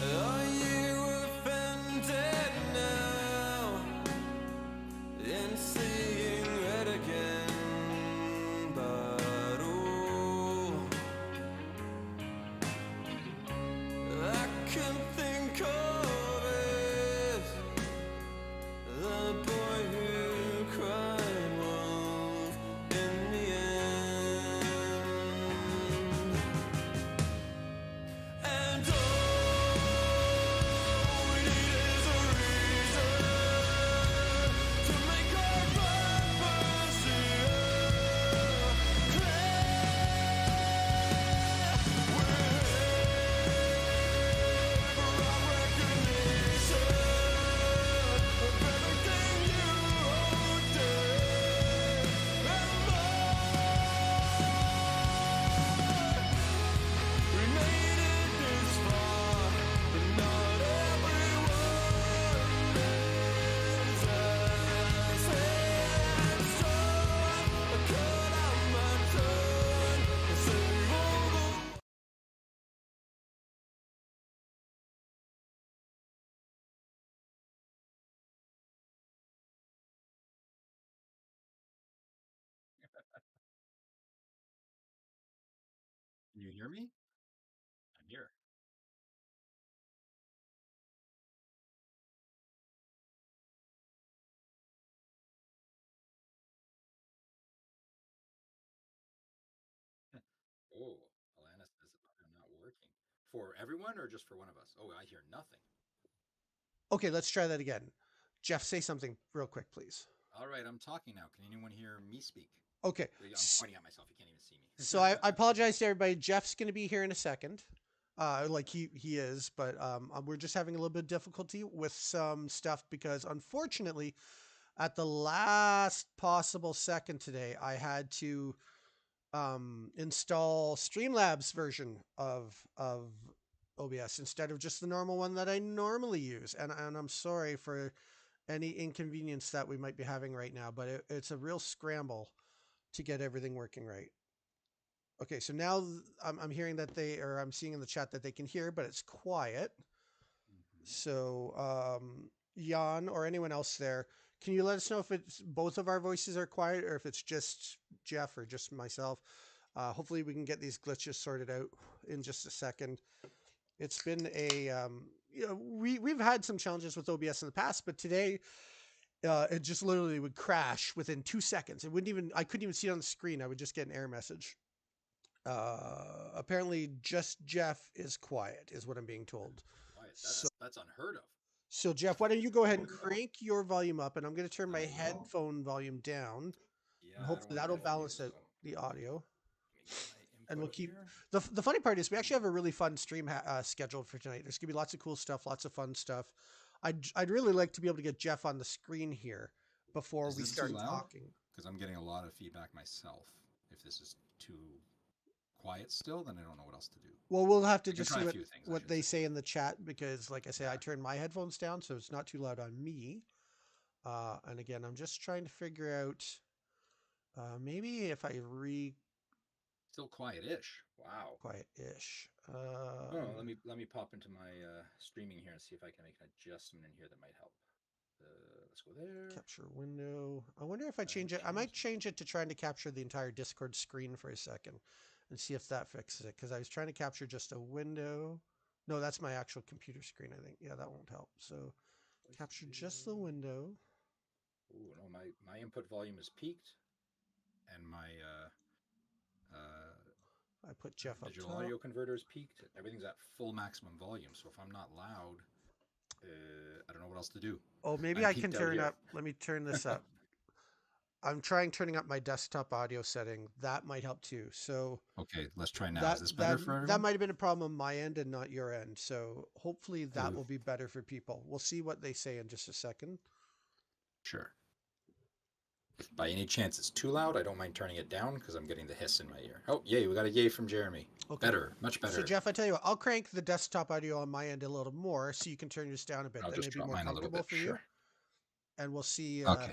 Are you offended now in seeing red again? But oh, I can think of it, the boy who cried wolf in the end. And Can you hear me? I'm here. Oh, Alana says I'm not working. For everyone or just for one of us? Oh, I hear nothing. Okay, let's try that again. Jeff, say something real quick, please. All right, I'm talking now. Can anyone hear me speak? Okay. I'm pointing at myself. You can't even see me. So I apologize to everybody. Jeff's going to be here in a second. Like he is, but we're just having a little bit of difficulty with some stuff because unfortunately, at the last possible second today, I had to install Streamlabs version of OBS instead of just the normal one that I normally use, and I'm sorry for any inconvenience that we might be having right now, but it's a real scramble to get everything working right. Okay, so now I'm hearing that I'm seeing in the chat that they can hear, but it's quiet. So, Jan or anyone else there, can you let us know if it's both of our voices are quiet or if it's just Jeff or just myself? Hopefully we can get these glitches sorted out in just a second. It's been we've had some challenges with OBS in the past, but today it just literally would crash within 2 seconds. I couldn't even see it on the screen. I would just get an error message. Apparently just Jeff is quiet is what I'm being told. Quiet. That's unheard of. So Jeff, why don't you go ahead and crank your volume up, and I'm going to turn my headphone volume down. Yeah, And hopefully that'll balance it. the audio. Let me get my And we'll input keep here. the funny part is we actually have a really fun stream scheduled for tonight. There's gonna be lots of cool stuff, lots of fun stuff. I'd really like to be able to get Jeff on the screen here before Is we this too start loud? talking. Because I'm getting a lot of feedback myself. If this is too quiet still, then I don't know what else to do. Well, we'll have to I can just try see a what few things, I what should they say. say in the chat because, like I say, I Yeah. turned my headphones down so it's not too loud on me. And again, I'm just trying to figure out maybe if I Still quiet-ish. Wow. quiet-ish. Oh, let me pop into my streaming here and see if I can make an adjustment in here that might help. Let's go there. Capture window. I wonder if I change it. I might change it to trying to capture the entire Discord screen for a second and see if that fixes it. Because I was trying to capture just a window. No, that's my actual computer screen, I think. Yeah, that won't help. So capture just the window. Ooh, no, my input volume is peaked, and my I put Jeff up digital top. audio converter is peaked. Everything's at full maximum volume. So if I'm not loud, I don't know what else to do. Oh, maybe I'm I can peaked out turn here. up. Let me turn this up. I'm turning up my desktop audio setting. That might help too. So Okay, let's try now. that Is this that better for that everyone? might have been a problem on my end and not your end. So hopefully that Ooh, will be better for people. We'll see what they say in just a second. sure. If by any chance it's too loud, I don't mind turning it down because I'm getting the hiss in my ear. Oh, yay, we got a yay from Jeremy. Okay. Better, much better. So Jeff, I tell you what, I'll crank the desktop audio on my end a little more so you can turn yours down a bit. I'll That may just be drop more mine a little comfortable bit, for you. sure. And we'll see. Okay.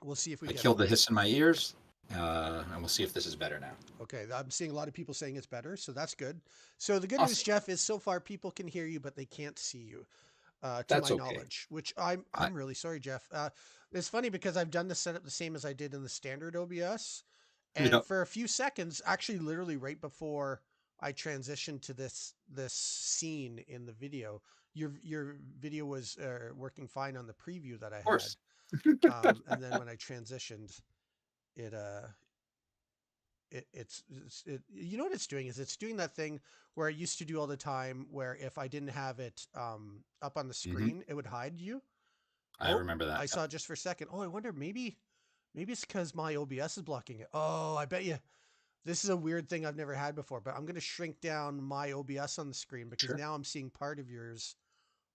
We'll see if we I get killed it. the hiss in my ears, and we'll see if this is better now. Okay, I'm seeing a lot of people saying it's better, so that's good. So the good news, Awesome. Jeff, is so far people can hear you, but they can't see you. To That's my okay. knowledge, which I'm really sorry, Jeff. It's funny because I've done the setup the same as I did in the standard OBS, and Yep. for a few seconds, actually, literally right before I transitioned to this scene in the video, your video was working fine on the preview that I Of course. had, and then when I transitioned, it you know what it's doing is it's doing that thing where I used to do all the time where if I didn't have it up on the screen, it would hide you. I remember that. I saw it just for a second. Oh, I wonder maybe it's because my OBS is blocking it. Oh, I bet you this is a weird thing I've never had before, but I'm going to shrink down my OBS on the screen because Sure. now I'm seeing part of yours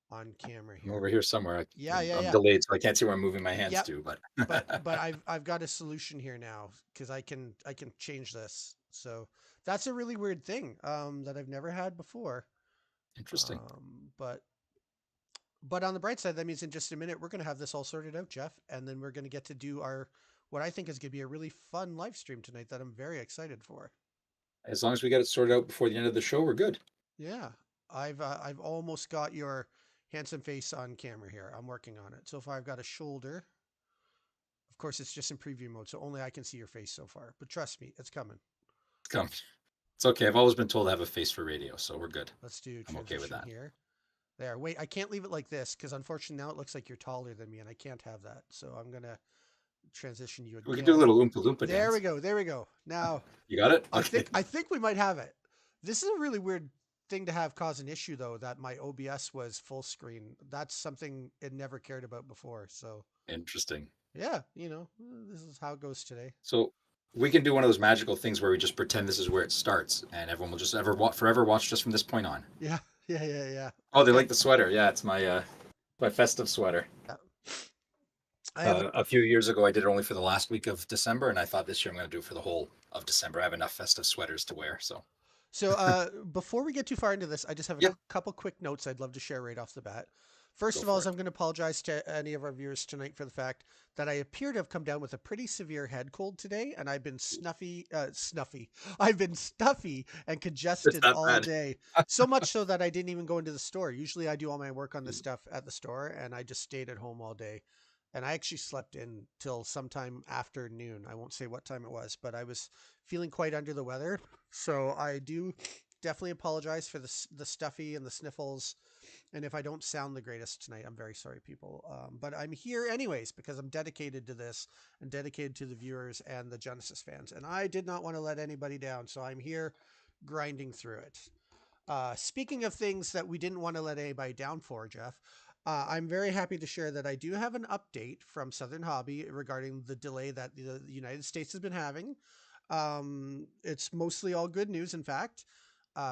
on camera I'm here. over here somewhere. Yeah. I'm delayed, so I can't see where I'm moving my hands Yep. to. But but I've got a solution here now because I can change this. So that's a really weird thing that I've never had before. Interesting. But on the bright side, that means in just a minute we're going to have this all sorted out, Jeff, and then we're going to get to do our what I think is going to be a really fun live stream tonight that I'm very excited for. As long as we get it sorted out before the end of the show, we're good. Yeah, I've almost got your handsome face on camera here. I'm working on it. So far, I've got a shoulder. Of course, it's just in preview mode, so only I can see your face so far. But trust me, it's coming. Come. It's okay. I've always been told I have a face for radio, so we're good. Let's do I'm okay with transition that. here. There. Wait, I can't leave it like this because unfortunately now it looks like you're taller than me, and I can't have that. So I'm gonna transition you again. We can do a little Oompa Loompa dance. There we go. There we go. Now You got it? Okay. I think we might have it. This is a really weird thing to have cause an issue though, that my OBS was full screen. That's something it never cared about before. So Interesting. yeah, this is how it goes today. So we can do one of those magical things where we just pretend this is where it starts, and everyone will just forever watch just from this point on. Yeah. Oh, they like the sweater. Yeah, it's my festive sweater. Yeah. A few years ago, I did it only for the last week of December, and I thought this year I'm going to do it for the whole of December. I have enough festive sweaters to wear, so. So before we get too far into this, I just have a couple quick notes I'd love to share right off the bat. First of all, I'm going to apologize to any of our viewers tonight for the fact that I appear to have come down with a pretty severe head cold today, and I've been I've been stuffy and congested all day. So much so that I didn't even go into the store. Usually I do all my work on this stuff at the store, and I just stayed at home all day. And I actually slept in till sometime after noon. I won't say what time it was, but I was feeling quite under the weather. So I do definitely apologize for the stuffy and the sniffles. And if I don't sound the greatest tonight, I'm very sorry, people. But I'm here anyways because I'm dedicated to this and dedicated to the viewers and the Genesis fans. And I did not want to let anybody down. So I'm here grinding through it. Speaking of things that we didn't want to let anybody down for, Jeff, I'm very happy to share that I do have an update from Southern Hobby regarding the delay that the United States has been having. It's mostly all good news, in fact,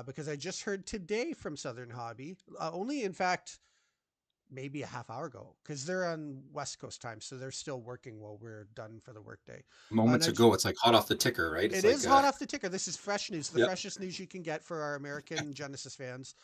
because I just heard today from Southern Hobby, only in fact maybe a half hour ago, because they're on West Coast time, so they're still working while we're done for the workday. And Moments ago, it's like hot off the ticker, right? It's it like is hot off the ticker. This is fresh news, the yep. freshest news you can get for our American Genesis fans.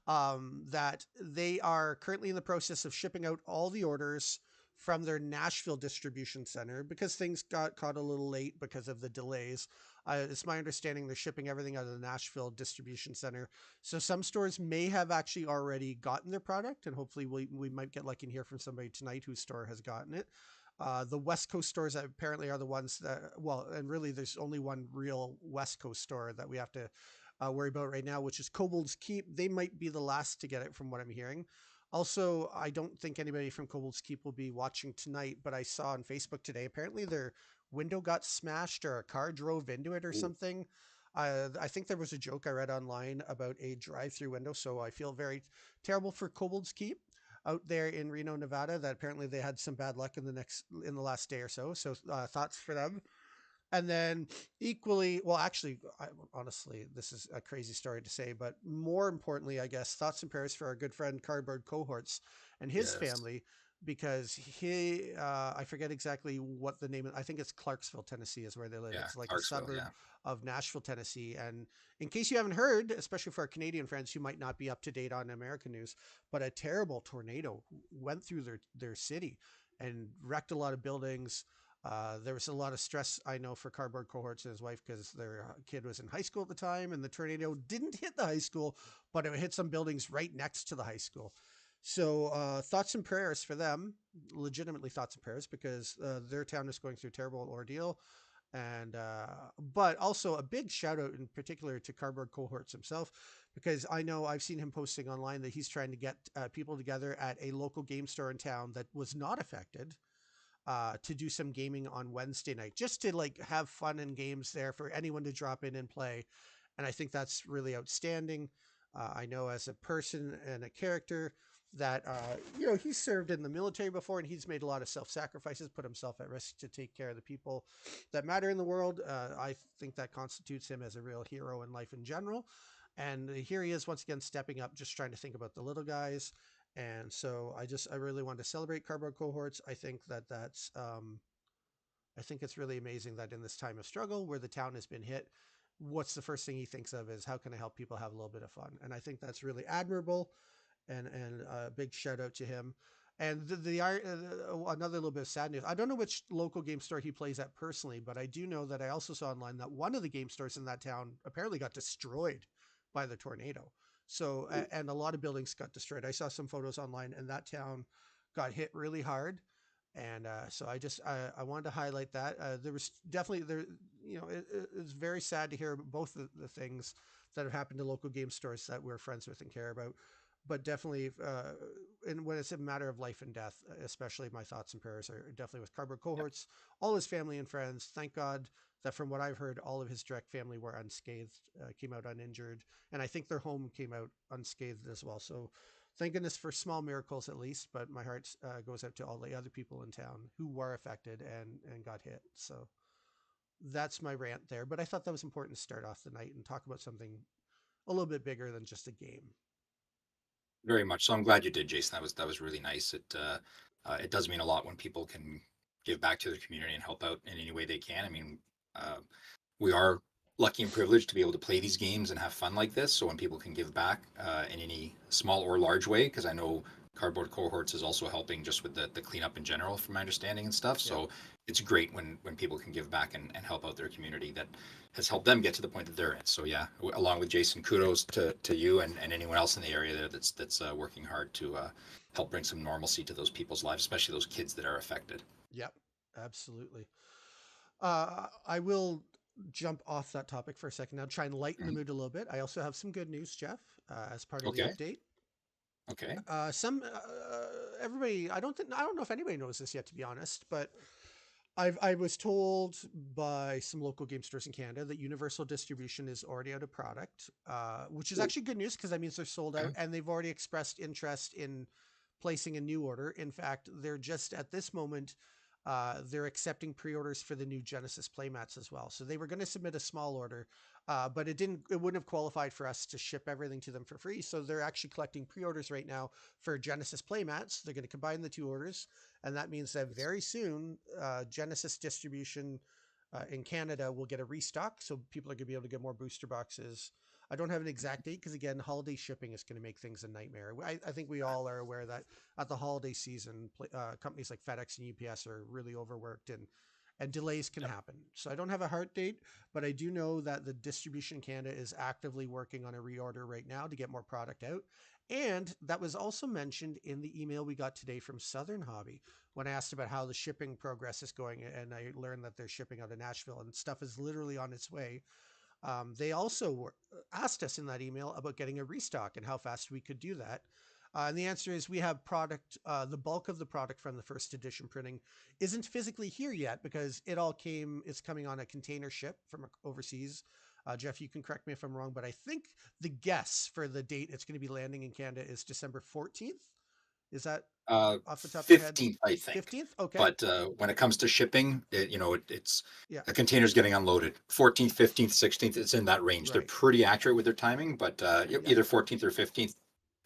That they are currently in the process of shipping out all the orders from their Nashville distribution center because things got caught a little late because of the delays. It's my understanding they're shipping everything out of the Nashville distribution center. So some stores may have actually already gotten their product, and hopefully we might get lucky and hear from somebody tonight whose store has gotten it. The West Coast stores apparently are the ones that, well, and really there's only one real West Coast store that we have to worry about right now, which is Kobold's Keep. They might be the last to get it from what I'm hearing. Also, I don't think anybody from Kobold's Keep will be watching tonight, but I saw on Facebook today, apparently their window got smashed or a car drove into it or Ooh. something. I think there was a joke I read online about a drive-through window, so I feel very terrible for Kobold's Keep out there in Reno, Nevada. That apparently they had some bad luck in the last day or so. So thoughts for them. And then equally, well, actually, honestly, this is a crazy story to say, but more importantly, I guess, thoughts and prayers for our good friend Cardboard Cohorts and his Yes. family, because I forget exactly what the name of, I think it's Clarksville, Tennessee is where they live. Yeah. It's like a Clarksville. suburb Yeah. of Nashville, Tennessee. And in case you haven't heard, especially for our Canadian friends who might not be up to date on American news, but a terrible tornado went through their city and wrecked a lot of buildings. There was a lot of stress, I know, for Cardboard Cohorts and his wife because their kid was in high school at the time, and the tornado didn't hit the high school, but it hit some buildings right next to the high school. So thoughts and prayers for them, legitimately thoughts and prayers, because their town is going through a terrible ordeal. And but also a big shout out in particular to Cardboard Cohorts himself, because I know I've seen him posting online that he's trying to get people together at a local game store in town that was not affected to do some gaming on Wednesday night, just to like have fun and games there for anyone to drop in and play. And I think that's really outstanding. I know as a person and a character that, he's served in the military before and he's made a lot of self sacrifices, put himself at risk to take care of the people that matter in the world. I think that constitutes him as a real hero in life in general. And here he is once again stepping up, just trying to think about the little guys. And so I really want to celebrate Cardboard Cohorts. I think I think it's really amazing that in this time of struggle where the town has been hit, what's the first thing he thinks of is how can I help people have a little bit of fun? And I think that's really admirable, and a big shout out to him. And another little bit of sad news. I don't know which local game store he plays at personally, but I do know that I also saw online that one of the game stores in that town apparently got destroyed by the tornado. So, and a lot of buildings got destroyed. I saw some photos online, and that town got hit really hard. And so I wanted to highlight that. There was definitely there, it's very sad to hear both the things that have happened to local game stores that we're friends with and care about. But definitely, and when it's a matter of life and death, especially my thoughts and prayers are definitely with Cardboard Cohorts, all his family and friends. Thank God that from what I've heard, all of his direct family were unscathed, came out uninjured, and I think their home came out unscathed as well. So thank goodness for small miracles at least, but my heart goes out to all the other people in town who were affected and got hit. So that's my rant there. But I thought that was important to start off the night and talk about something a little bit bigger than just a game. Very much so. I'm glad you did, Jason. That was really nice. It does mean a lot when people can give back to their community and help out in any way they can. I mean, uh, we are lucky and privileged to be able to play these games and have fun like this. So when people can give back in any small or large way, because I know Cardboard Cohorts is also helping just with the cleanup in general, from my understanding and stuff. Yeah. So it's great when people can give back and help out their community that has helped them get to the point that they're in. So yeah, along with Jason, kudos to you and anyone else in the area there that's working hard to help bring some normalcy to those people's lives, especially those kids that are affected. Yep, absolutely. I will jump off that topic for a second now, try and lighten the Mhm. mood a little bit. I also have some good news, Jeff, as part of the Okay. update. Okay. Some everybody, I don't know if anybody knows this yet, to be honest, but I was told by some local game stores in Canada that Universal Distribution is already out of product, which is Ooh, actually good news because that means they're sold out, okay. and they've already expressed interest in placing a new order. In fact, they're just at this moment they're accepting pre-orders for the new Genesis playmats as well. So they were going to submit a small order, but it wouldn't have qualified for us to ship everything to them for free. So they're actually collecting pre-orders right now for Genesis playmats. They're going to combine the two orders, and that means that very soon Genesis distribution in Canada will get a restock. So people are going to be able to get more booster boxes. I don't have an exact date because, again, holiday shipping is going to make things a nightmare. I think we all are aware that at the holiday season, companies like FedEx and UPS are really overworked, and delays can happen. So I don't have a hard date, but I do know that the distribution in Canada is actively working on a reorder right now to get more product out. And that was also mentioned in the email we got today from Southern Hobby when I asked about how the shipping progress is going. And I learned that they're shipping out of Nashville and stuff is literally on its way. They also asked us in that email about getting a restock and how fast we could do that. And the answer is we have product, the bulk of the product from the first edition printing isn't physically here yet because it's coming on a container ship from overseas. Jeff, you can correct me if I'm wrong, but I think the guess for the date it's going to be landing in Canada is December 14th. Is that off the top of your head? 15th, I think. 15th? Okay. But when it comes to shipping, it's Yeah. a container's getting unloaded. 14th, 15th, 16th, it's in that range. They're Right. pretty accurate with their timing, but either 14th or 15th,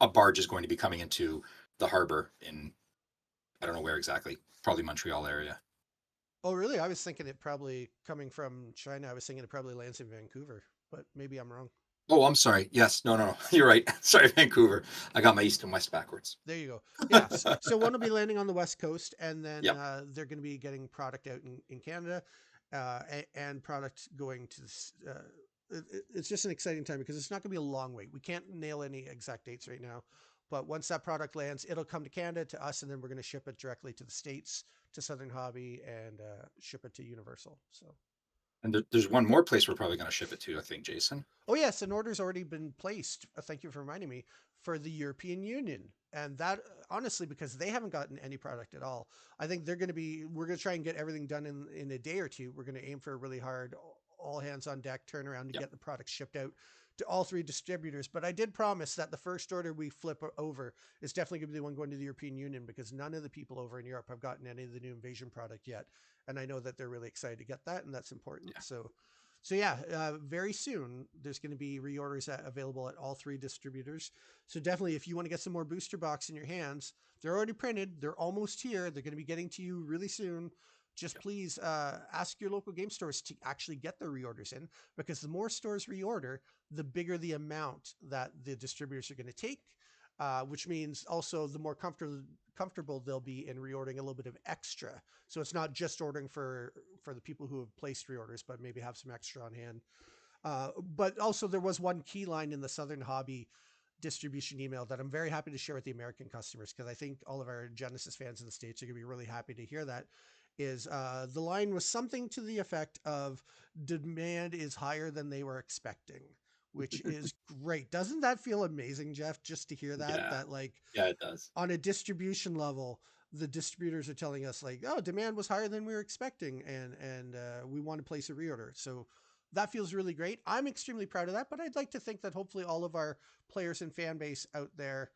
a barge is going to be coming into the harbor in, I don't know where exactly, probably Montreal area. Oh, really? I was thinking it probably coming from China. I was thinking it probably lands in Vancouver, but maybe I'm wrong. Oh, I'm sorry. Yes. No. You're right. Sorry, Vancouver. I got my east and west backwards. There you go. Yeah. So one will be landing on the West Coast, and then Yep. they're going to be getting product out in Canada and product going to this. It's just an exciting time because it's not going to be a long wait. We can't nail any exact dates right now. But once that product lands, it'll come to Canada, to us, and then we're going to ship it directly to the States, to Southern Hobby, and ship it to Universal. So. And there's one more place we're probably going to ship it to, I think, Jason. Oh, yes, an order's already been placed. Thank you for reminding me, for the European Union. And that, honestly, because they haven't gotten any product at all. I think we're going to try and get everything done in a day or two. We're going to aim for a really hard, all hands on deck turnaround to get the product shipped out to all three distributors. But I did promise that the first order we flip over is definitely going to be the one going to the European Union, because none of the people over in Europe have gotten any of the new Invasion product yet. And I know that they're really excited to get that, and that's important. Yeah. So yeah, very soon there's going to be reorders available at all three distributors. So definitely, if you want to get some more booster box in your hands, they're already printed. They're almost here. They're going to be getting to you really soon. Just please ask your local game stores to actually get their reorders in, because the more stores reorder, the bigger the amount that the distributors are going to take, which means also the more comfortable they'll be in reordering a little bit of extra. So it's not just ordering for the people who have placed reorders, but maybe have some extra on hand. But also there was one key line in the Southern Hobby distribution email that I'm very happy to share with the American customers, because I think all of our Genesis fans in the States are going to be really happy to hear that. Is the line was something to the effect of, demand is higher than they were expecting, which is great. Doesn't that feel amazing, Jeff, just to hear that? Yeah. Yeah, it does. On a distribution level, the distributors are telling us like, oh, demand was higher than we were expecting, and we want to place a reorder. So that feels really great. I'm extremely proud of that, but I'd like to think that hopefully all of our players and fan base out there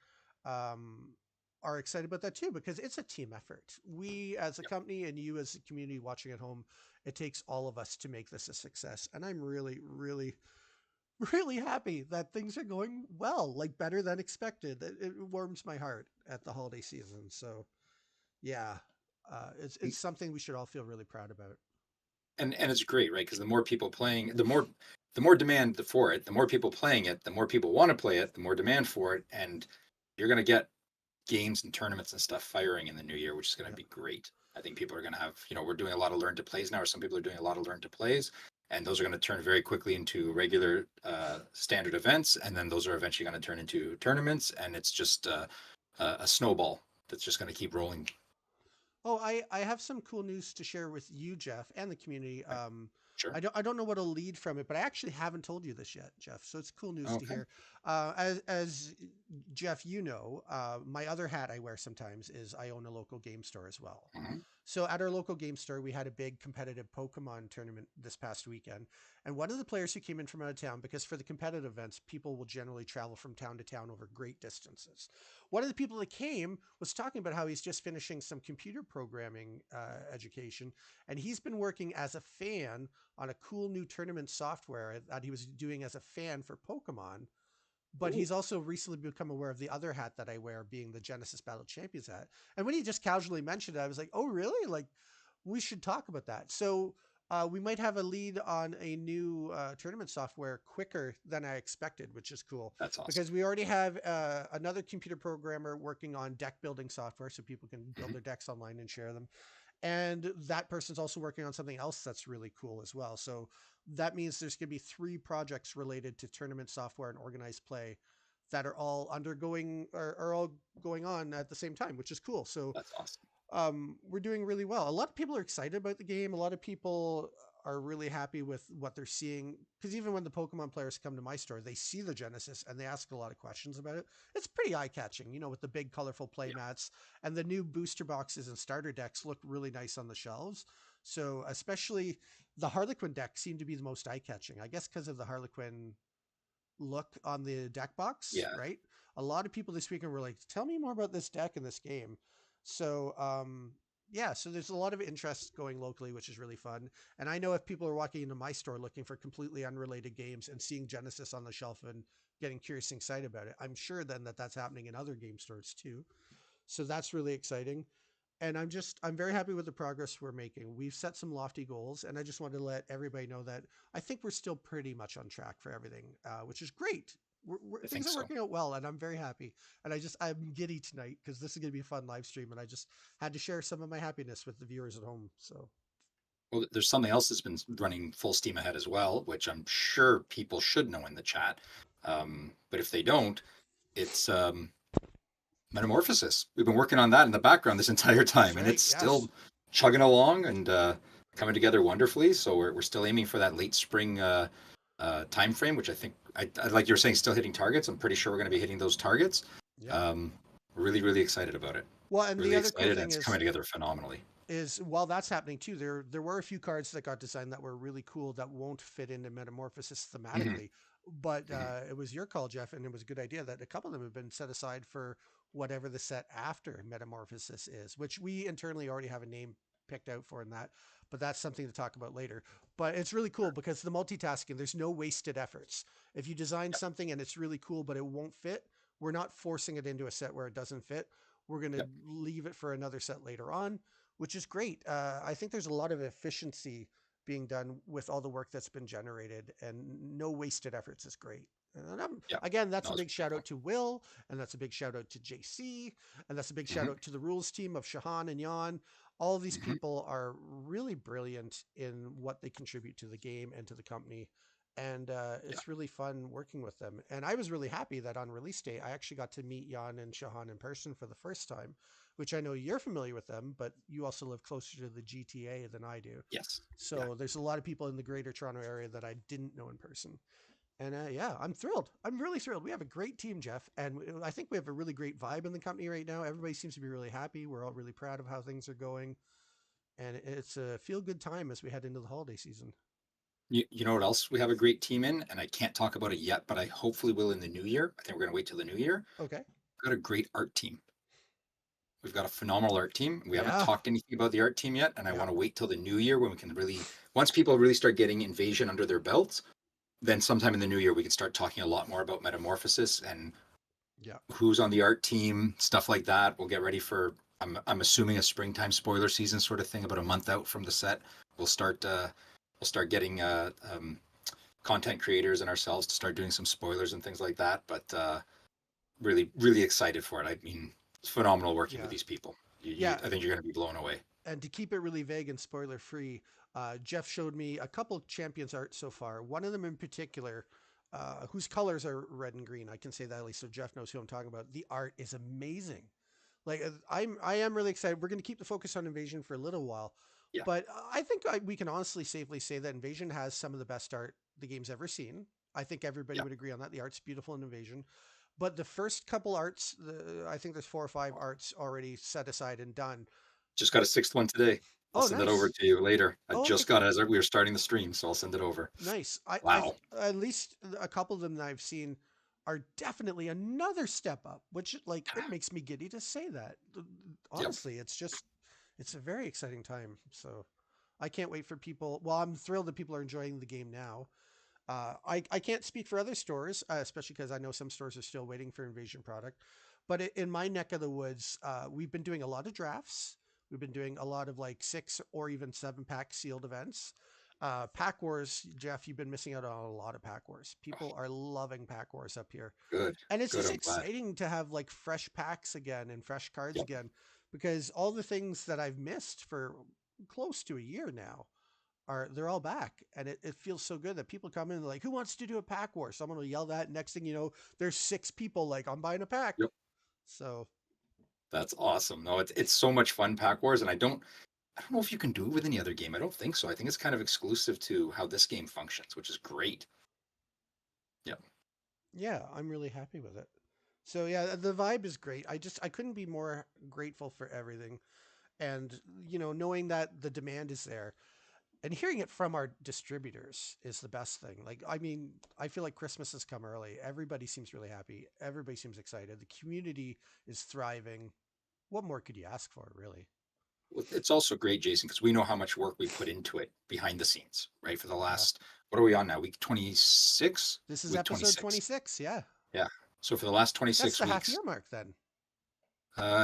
are excited about that too, because it's a team effort. We as a company, and you as a community watching at home, it takes all of us to make this a success. And I'm really, really, really happy that things are going well, like better than expected. It warms my heart at the holiday season. So yeah, it's something we should all feel really proud about. And it's great, right? Because the more people playing, the more demand for it, the more people playing it, the more people want to play it, the more demand for it. And you're going to get games and tournaments and stuff firing in the new year, which is going to be great. I think people are going to have, we're doing a lot of learn to plays now, or some people are doing a lot of learn to plays, and those are going to turn very quickly into regular standard events, and then those are eventually going to turn into tournaments, and it's just a snowball that's just going to keep rolling. Oh, I have some cool news to share with you, Jeff, and the community. Sure. I don't know what'll lead from it, but I actually haven't told you this yet, Jeff. So it's cool news to hear. As Jeff, my other hat I wear sometimes is I own a local game store as well. Mm-hmm. So at our local game store, we had a big competitive Pokemon tournament this past weekend. And one of the players who came in from out of town, because for the competitive events, people will generally travel from town to town over great distances. One of the people that came was talking about how he's just finishing some computer programming education, and he's been working as a fan on a cool new tournament software that he was doing as a fan for Pokemon. But Ooh, he's also recently become aware of the other hat that I wear, being the Genesis Battle Champions hat. And when he just casually mentioned it, I was like, "Oh, really? Like, we should talk about that." So we might have a lead on a new tournament software quicker than I expected, which is cool that's awesome. because we already have another computer programmer working on deck building software, so people can build Mhm. their decks online and share them. And that person's also working on something else that's really cool as well. So that means there's going to be 3 projects related to tournament software and organized play that are all undergoing or are all going on at the same time, which is cool. So That's awesome. we're doing really well. A lot of people are excited about the game. A lot of people are really happy with what they're seeing because even when the Pokemon players come to my store, they see the Genesis and they ask a lot of questions about it. It's pretty eye catching, you know, with the big colorful play Yeah. mats and the new booster boxes and starter decks look really nice on the shelves. So especially the Harlequin deck seemed to be the most eye catching, I guess, because of the Harlequin look on the deck box, Yeah. right? A lot of people this weekend were like, "Tell me more about this deck in this game." So, yeah, so there's a lot of interest going locally, which is really fun. And I know if people are walking into my store looking for completely unrelated games and seeing Genesis on the shelf and getting curious and excited about it, I'm sure then that that's happening in other game stores too. So that's really exciting. And I'm very happy with the progress we're making. We've set some lofty goals, and I just wanted to let everybody know that I think we're still pretty much on track for everything, which is great. I Things think are so. working out well, and I'm very happy. And I'm giddy tonight because this is going to be a fun live stream, and I just had to share some of my happiness with the viewers at home. So Well, there's something else that's been running full steam ahead as well, which I'm sure people should know in the chat. But if they don't, it's Metamorphosis. We've been working on that in the background this entire that's time, and right. it's Yes. still chugging along and coming together wonderfully. So we're still aiming for that late spring time frame, which I think, like you were saying, still hitting targets. I'm pretty sure we're going to be hitting those targets. Yep. Um, really, really excited about it. Well, and the Really other cool excited, and thing it's coming together phenomenally. is while that's happening too, there were a few cards that got designed that were really cool that won't fit into Metamorphosis Hmm. thematically. But Hmm. it was your call, Jeff, and it was a good idea that a couple of them have been set aside for whatever the set after Metamorphosis is, which we internally already have a name picked out for in that. But that's something to talk about later. But it's really cool because the multitasking, there's no wasted efforts. If you design Yep. something and it's really cool, but it won't fit, we're not forcing it into a set where it doesn't fit. We're going to Yep. leave it for another set later on, which is great. I think there's a lot of efficiency being done with all the work that's been generated, and no wasted efforts is great. And Yep. again, that's No, a it's big shout beautiful. out to Will, and that's a big shout out to JC, and that's a big shout Hmm. out to the rules team of Shahan and Jan. All of these Hmm. people are really brilliant in what they contribute to the game and to the company. And Yeah. it's really fun working with them. And I was really happy that on release day, I actually got to meet Jan and Shahan in person for the first time, which I know you're familiar with them, but you also live closer to the GTA than I do. Yes. Yeah. So there's a lot of people in the greater Toronto area that I didn't know in person. And yeah, I'm thrilled. I'm really thrilled. We have a great team, Jeff. And I think we have a really great vibe in the company right now. Everybody seems to be really happy. We're all really proud of how things are going. And it's a feel good time as we head into the holiday season. You know what else we have a great team in, and I can't talk about it yet, but I hopefully will in the new year. I think we're going to wait till the new year. Okay. We've got a great art team. We've got a phenomenal art team. We haven't Yeah. talked anything about the art team yet, and I Yeah. want to wait till the new year when we can really, once people really start getting Invasion under their belts, then sometime in the new year we can start talking a lot more about Metamorphosis and Yeah. who's on the art team, stuff like that. We'll get ready for, I'm assuming, a springtime spoiler season sort of thing, about a month out from the set. We'll start getting content creators and ourselves to start doing some spoilers and things like that. But really, really excited for it. I mean, it's phenomenal working with Yeah. these people. Yeah. I think you're going to be blown away. And to keep it really vague and spoiler free, Jeff showed me a couple champions art so far. One of them in particular, whose colors are red and green. I can say that at least so Jeff knows who I'm talking about. The art is amazing. Like I am really excited. We're going to keep the focus on Invasion for a little while, Yeah, but I think we can honestly safely say that Invasion has some of the best art the game's ever seen. I think everybody yeah, would agree on that. The art's beautiful in Invasion, but the first couple arts, I think there's 4 or 5 arts already set aside and done. Just got a sixth one today. I'll Oh, send it over nice. to you later. I Oh, okay, just got cool. it as we were starting the stream, so I'll send it over. Nice. Wow. At least a couple of them that I've seen are definitely another step up, which like it makes me giddy to say that. Yep. Honestly, it's a very exciting time. So I can't wait for people. Well, I'm thrilled that people are enjoying the game now. I can't speak for other stores, especially because I know some stores are still waiting for Invasion product. But in my neck of the woods, we've been doing a lot of drafts. We've been doing a lot of like 6 or even 7 pack sealed events. Pack Wars, Jeff, you've been missing out on a lot of Pack Wars. People are loving Pack Wars up here. Good. And it's Good. just I'm glad. exciting to have like fresh packs again and fresh cards Yep. again because all the things that I've missed for close to a year now they're all back, and it feels so good that people come in like, who wants to do a pack war? Someone will yell that. Next thing you know, there's 6 people like, I'm buying a pack. Yep. So That's awesome. No, it's so much fun, Pack Wars, and I don't know if you can do it with any other game. I don't think so. I think it's kind of exclusive to how this game functions, which is great. Yep. yeah, I'm really happy with it. So yeah, the vibe is great. I couldn't be more grateful for everything, and knowing that the demand is there and hearing it from our distributors is the best thing. Like, I mean, I feel like Christmas has come early. Everybody seems really happy. Everybody seems excited. The community is thriving. What more could you ask for, really? Well, it's also great, Jason, because we know how much work we put into it behind the scenes, right? For the Yeah. last, what are we on now? Week 26? This is Week episode 26. 26. Yeah. Yeah. So for the last That's 26 the half weeks, year mark then.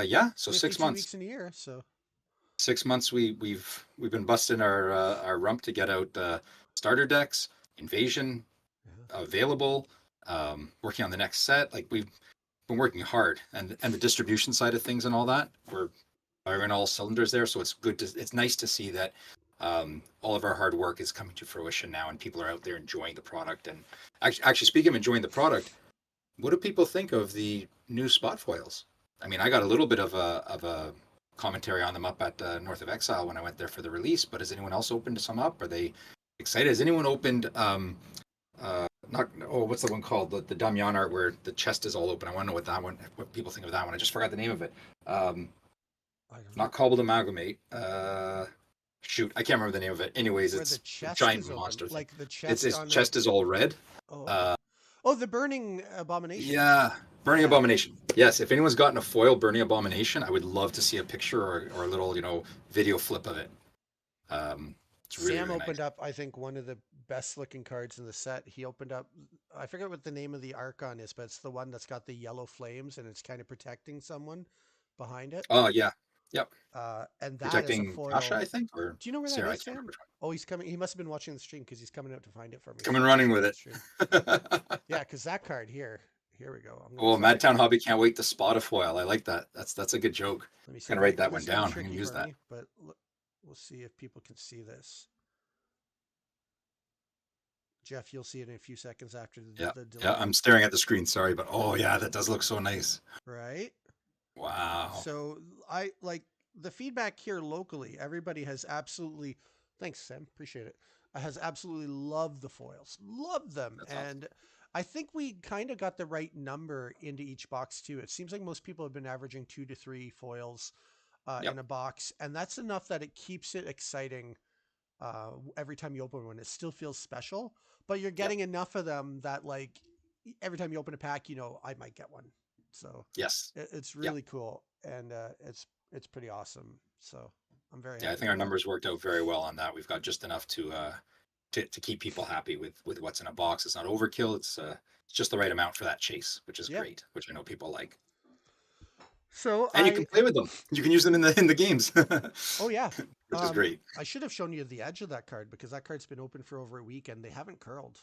yeah. So 6 52 months. weeks in a year. So, 6 months we've been busting our rump to get out starter decks, invasion yeah. available, working on the next set. Like we've been working hard, and the distribution side of things and all that, we're firing all cylinders there. So it's nice to see that all of our hard work is coming to fruition now, and people are out there enjoying the product. And actually speaking of enjoying the product, what do people think of the new spot foils? I mean, I got a little bit of a commentary on them up at North of Exile when I went there for the release. But has anyone else opened some up? Are they excited? Has anyone opened not what's the one called, the Damian art where the chest is all open? I want to know what people think of that one. I just forgot the name of it. I don't know. Not Cobbled Amalgamate. Shoot, I can't remember the name of it. Anyways, Where it's the a chest giant is open. monster thing. Like the It's chest its on chest is all red. Oh, okay. Oh, the burning abomination. Yeah, Burning Yeah. Abomination. Yes, if anyone's gotten a foil Burning Abomination, I would love to see a picture or a little, video flip of it. It's really, Sam really nice. opened up, I think, one of the best looking cards in the set. He opened up, I forget what the name of the Archon is, but it's the one that's got the yellow flames and it's kind of protecting someone behind it. Oh yeah, yep. And that is a Protecting Tasha, foil. I think, or Do you know where that Sarah. I is, can't remember Sam? which one. Oh, he's coming. He must have been watching the stream because he's coming out to find it for me. Coming So running watch with the it. stream. Yeah, because that card here. Here we go. I'm Oh, gonna see if I Madtown can- Hobby can't wait to spot a foil. I like that. That's a good joke. Let me see. I'm if gonna I write that this one is gonna be down. I'm tricky gonna use for that. me, but we'll see if people can see this. Jeff, you'll see it in a few seconds after Yeah, the delay. yeah. I'm staring at the screen. Sorry, but oh yeah, that does look so nice. Right. Wow. So I like the feedback here locally. Everybody has absolutely, thanks Sam, appreciate it. Has absolutely loved the foils, loved them, That's awesome. and I think we kind of got the right number into each box too. It seems like most people have been averaging 2 to 3 foils Yep. in a box, and that's enough that it keeps it exciting every time you open one. It still feels special, but you're getting enough of them that like every time you open a pack, I might get one. So Yes. it's really cool, and it's pretty awesome. So I'm very happy. Yeah, I think our numbers worked out very well on that. We've got just enough to keep people happy with what's in a box. It's not overkill. It's just the right amount for that chase, which is great, which I know people like. So And you can play with them. You can use them in the games. Oh yeah, which is great. I should have shown you the edge of that card because that card's been open for over a week and they haven't curled.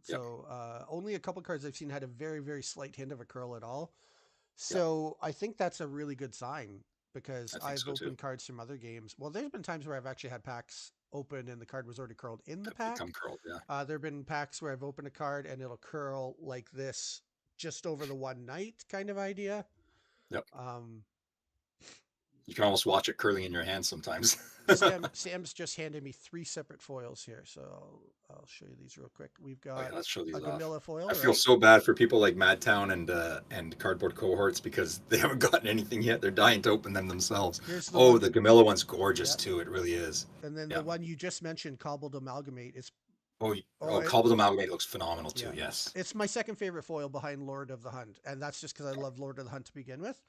So only a couple cards I've seen had a very, very slight hint of a curl at all. So I think that's a really good sign because I've opened cards from other games. Well, there's been times where I've actually had packs open and the card was already curled in the pack. Become curled, yeah. There have been packs where I've opened a card and it'll curl like this just over the one night kind of idea. Yep. You can almost watch it curling in your hands sometimes. Sam's just handed me 3 separate foils here, so I'll show you these real quick. We've Oh, yeah, got let's show a these off. Gamilla foil, I feel right? so bad for people like Madtown and Cardboard Cohorts because they haven't gotten anything yet. They're dying to open them themselves. Here's the Oh, one, the Gamilla one's gorgeous yeah, too. It really is. and then the Yeah. one you just mentioned, Cobbled Amalgamate, is Oh, oh, Cobbled Amalgamate looks phenomenal too. yeah, Yes. it's my second favorite foil behind Lord of the Hunt, and that's just because I love Lord of the Hunt to begin with.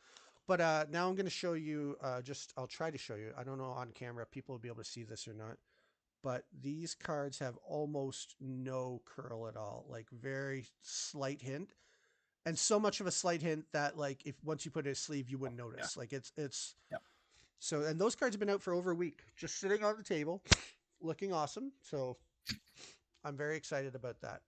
But now I'm going to show you. I'll try to show you. I don't know on camera people will be able to see this or not. But these cards have almost no curl at all, like very slight hint, and so much of a slight hint that like if once you put it in a sleeve, you wouldn't Yeah. notice. Like it's Yeah. so. And those cards have been out for over a week, just sitting on the table, looking awesome. So I'm very excited about that.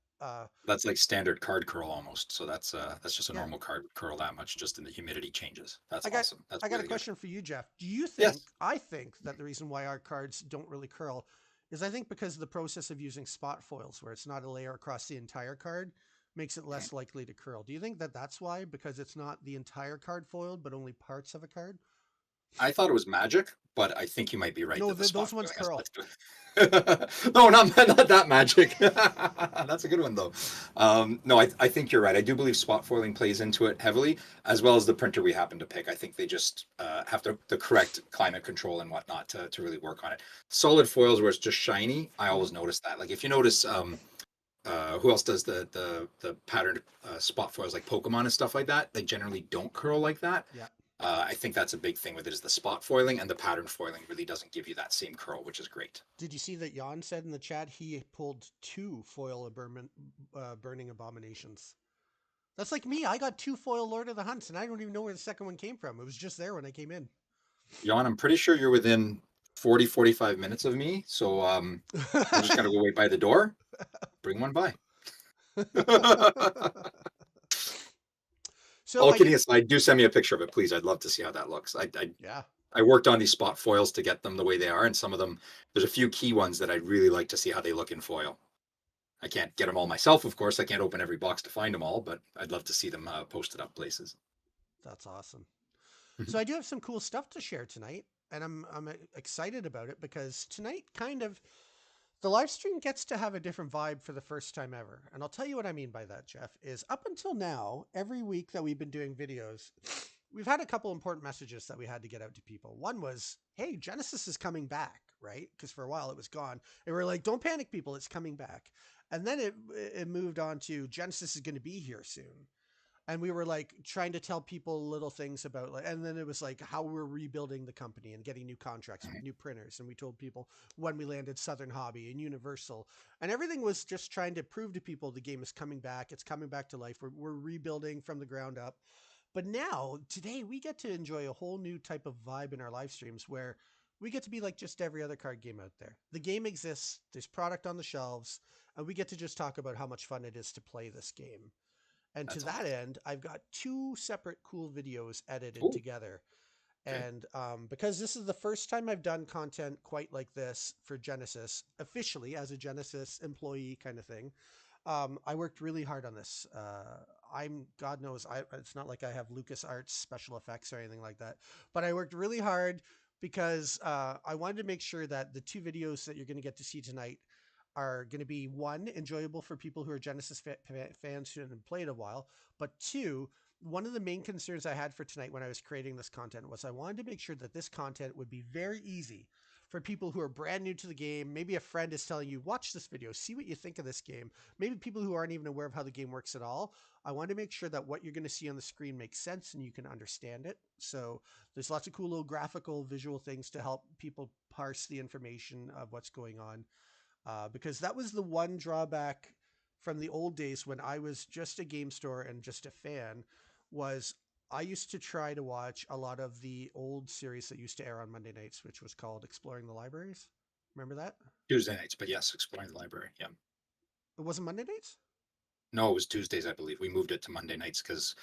That's like standard card curl almost. So that's just a Yeah, normal card curl that much, just in the humidity changes. That's I got awesome. That's I got a really good. question for you, Jeff. Do you think Yes. I think that the reason why our cards don't really curl is I think because of the process of using spot foils, where it's not a layer across the entire card, makes it less likely to curl. Do you think that that's why? Because it's not the entire card foiled, but only parts of a card? I thought it was magic, but I think you might be right No, that the spot those ones foiling has curl. less to it. No, not that magic. That's a good one though. No, I think you're right. I do believe spot foiling plays into it heavily, as well as the printer we happen to pick. I think they just have the correct climate control and whatnot to really work on it. Solid foils where it's just shiny, I always notice that. Like if you notice, who else does the patterned spot foils like Pokemon and stuff like that? They generally don't curl like that. Yeah. I think that's a big thing with it is the spot foiling, and the pattern foiling really doesn't give you that same curl, which is great. Did you see that Jan said in the chat he pulled 2 foil burning abominations? That's like me. I got 2 foil Lord of the Hunts, and I don't even know where the second one came from. It was just there when I came in. Jan, I'm pretty sure you're within 45 minutes of me, so I'm just gonna go wait by the door. Bring one by. So All I kidding get, aside, do send me a picture of it, please. I'd love to see how that looks. yeah. I worked on these spot foils to get them the way they are, and some of them, there's a few key ones that I'd really like to see how they look in foil. I can't get them all myself, of course. I can't open every box to find them all, but I'd love to see them posted up places. That's awesome. So I do have some cool stuff to share tonight, and I'm excited about it because tonight kind of the live stream gets to have a different vibe for the first time ever. And I'll tell you what I mean by that, Jeff, is up until now, every week that we've been doing videos, we've had a couple important messages that we had to get out to people. One was, hey, Genesis is coming back, right? Because for a while it was gone. And we're like, don't panic, people, it's coming back. And then it moved on to Genesis is going to be here soon. And we were like trying to tell people little things about like, and then it was like how we're rebuilding the company and getting new contracts with new printers. And we told people when we landed Southern Hobby and Universal, and everything was just trying to prove to people the game is coming back. It's coming back to life. We're rebuilding from the ground up. But now today we get to enjoy a whole new type of vibe in our live streams where we get to be like just every other card game out there. The game exists. There's product on the shelves, and we get to just talk about how much fun it is to play this game. And That's to that awesome. end, I've got 2 separate cool videos edited Ooh, together. okay. And because this is the first time I've done content quite like this for Genesis, officially as a Genesis employee kind of thing, I worked really hard on this. God knows, it's not like I have LucasArts special effects or anything like that, but I worked really hard because I wanted to make sure that the 2 videos that you're going to get to see tonight are going to be, 1, enjoyable for people who are Genesis fans who haven't played a while, but 2, one of the main concerns I had for tonight when I was creating this content was I wanted to make sure that this content would be very easy for people who are brand new to the game. Maybe a friend is telling you, watch this video, see what you think of this game. Maybe people who aren't even aware of how the game works at all. I want to make sure that what you're going to see on the screen makes sense and you can understand it. So there's lots of cool little graphical visual things to help people parse the information of what's going on. Because that was the one drawback from the old days when I was just a game store and just a fan, was I used to try to watch a lot of the old series that used to air on Monday nights, which was called Exploring the Libraries. Remember that? Tuesday nights, but yes, exploring the library. Yeah. It wasn't Monday nights? No, it was Tuesdays, I believe. We moved it to Monday nights because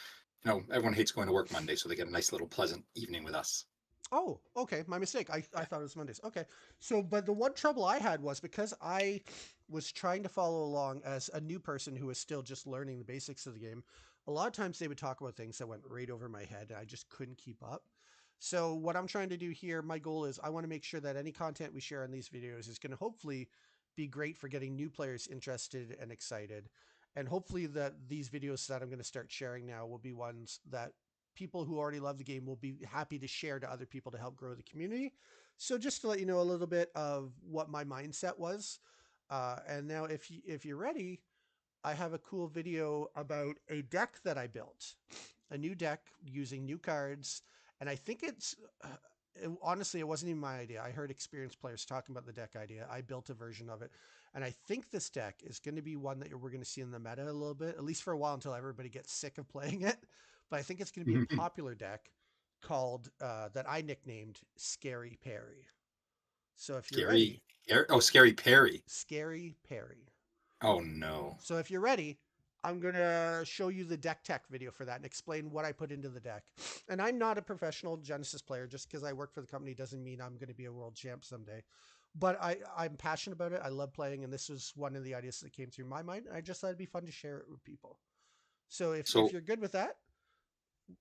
everyone hates going to work Monday, so they get a nice little pleasant evening with us. Oh, okay. My mistake. I thought it was Mondays. Okay. So, but the one trouble I had was because I was trying to follow along as a new person who was still just learning the basics of the game. A lot of times they would talk about things that went right over my head and I just couldn't keep up. So what I'm trying to do here, my goal is I want to make sure that any content we share on these videos is going to hopefully be great for getting new players interested and excited. And hopefully that these videos that I'm going to start sharing now will be ones that people who already love the game will be happy to share to other people to help grow the community. So just to let you know a little bit of what my mindset was. And now if you're ready, I have a cool video about a deck that I built, a new deck using new cards. And I think honestly, it wasn't even my idea. I heard experienced players talking about the deck idea. I built a version of it. And I think this deck is going to be one that we're going to see in the meta a little bit, at least for a while until everybody gets sick of playing it. But I think it's going to be a popular deck called, that I nicknamed Scary Perry. So if you're ready. Scary Perry. Scary Perry. Oh, no. So if you're ready, I'm going to show you the deck tech video for that and explain what I put into the deck. And I'm not a professional Genesis player. Just because I work for the company doesn't mean I'm going to be a world champ someday. But I'm passionate about it. I love playing. And this was one of the ideas that came through my mind. I just thought it'd be fun to share it with people. So if you're good with that.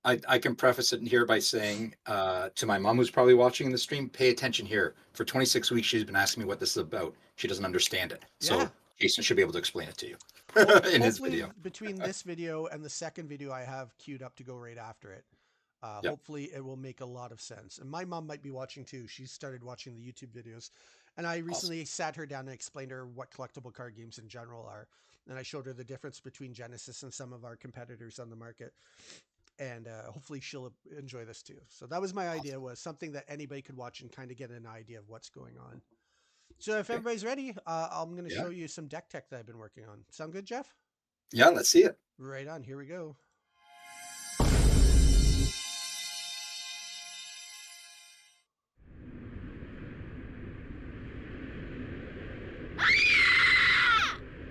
I can preface it here by saying to my mom, who's probably watching the stream, pay attention here. For 26 weeks, she's been asking me what this is about. She doesn't understand it. Yeah. So Jason should be able to explain it to you in his video. Between this video and the second video I have queued up to go right after it, hopefully it will make a lot of sense. And my mom might be watching too. She started watching the YouTube videos. And I recently sat her down and explained to her what collectible card games in general are. And I showed her the difference between Genesis and some of our competitors on the market. And hopefully she'll enjoy this too. So that was my idea, was something that anybody could watch and kind of get an idea of what's going on. So if everybody's ready, I'm going to show you some deck tech that I've been working on. Sound good, Jeff? Yeah, let's see it. Right on. Here we go.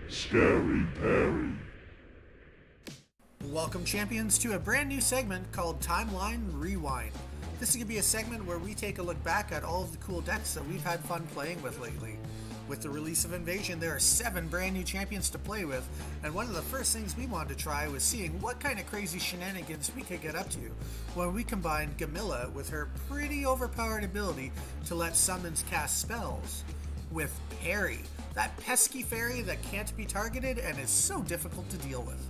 Scary Perry. Welcome, champions, to a brand new segment called Timeline Rewind. This is going to be a segment where we take a look back at all of the cool decks that we've had fun playing with lately. With the release of Invasion, there are 7 brand new champions to play with, and one of the first things we wanted to try was seeing what kind of crazy shenanigans we could get up to when we combined Gamilla with her pretty overpowered ability to let summons cast spells with Perry, that pesky fairy that can't be targeted and is so difficult to deal with.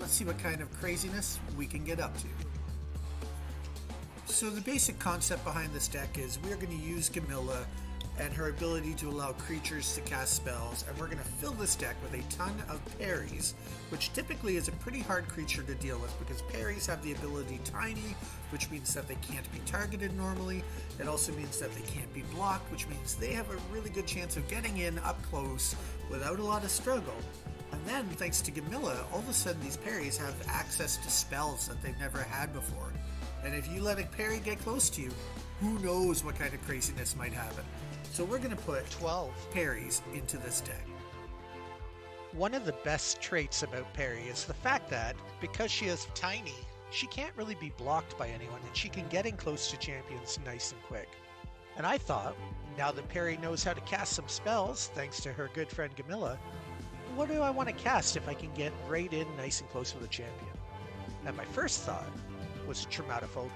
Let's see what kind of craziness we can get up to. So the basic concept behind this deck is we're going to use Gamilla and her ability to allow creatures to cast spells, and we're going to fill this deck with a ton of parries, which typically is a pretty hard creature to deal with because parries have the ability Tiny, which means that they can't be targeted normally. It also means that they can't be blocked, which means they have a really good chance of getting in up close without a lot of struggle. And then, thanks to Gamilla, all of a sudden these parries have access to spells that they've never had before. And if you let a parry get close to you, who knows what kind of craziness might happen. So we're going to put 12 parries into this deck. One of the best traits about Perry is the fact that, because she is tiny, she can't really be blocked by anyone, and she can get in close to champions nice and quick. And I thought, now that Perry knows how to cast some spells, thanks to her good friend Gamilla, what do I want to cast if I can get right in nice and close with a champion? And my first thought was Traumatophobia.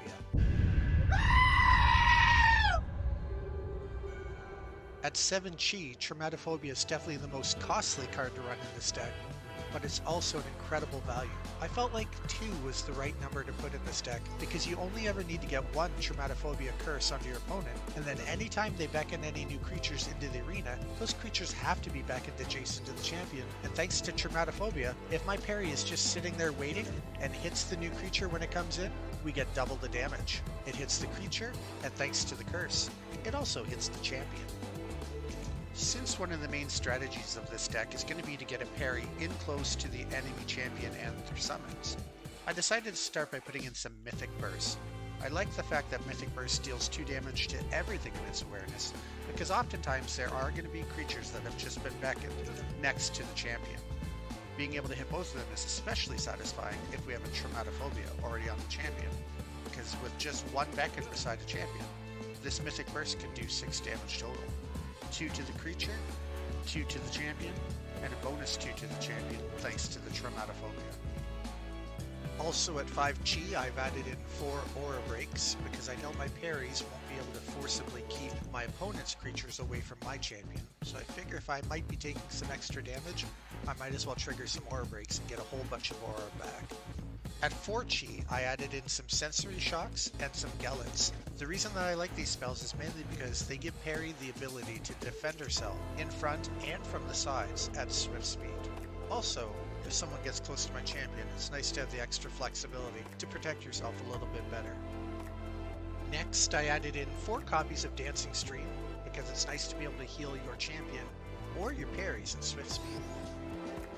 At 7 chi, Traumatophobia is definitely the most costly card to run in this deck, but it's also an incredible value. I felt like 2 was the right number to put in this deck, because you only ever need to get 1 Traumatophobia curse onto your opponent, and then anytime they beckon any new creatures into the arena, those creatures have to be beckoned adjacent to the champion. And thanks to Traumatophobia, if my parry is just sitting there waiting and hits the new creature when it comes in, we get double the damage. It hits the creature, and thanks to the curse, it also hits the champion. Since one of the main strategies of this deck is going to be to get a parry in close to the enemy champion and their summons, I decided to start by putting in some Mythic Burst. I like the fact that Mythic Burst deals 2 damage to everything in its awareness, because oftentimes there are going to be creatures that have just been beckoned next to the champion. Being able to hit both of them is especially satisfying if we have a Traumatophobia already on the champion, because with just 1 beckon beside a champion, this Mythic Burst can do 6 damage total. 2 to the creature, 2 to the champion, and a bonus 2 to the champion thanks to the Traumatophobia. Also at 5 chi, I've added in 4 aura breaks because I know my parries won't be able to forcibly keep my opponent's creatures away from my champion. So I figure if I might be taking some extra damage, I might as well trigger some aura breaks and get a whole bunch of aura back. At 4 chi, I added in some sensory shocks and some gellets. The reason that I like these spells is mainly because they give parry the ability to defend herself in front and from the sides at swift speed. Also, if someone gets close to my champion, it's nice to have the extra flexibility to protect yourself a little bit better. Next, I added in 4 copies of Dancing Stream because it's nice to be able to heal your champion or your parries at swift speed.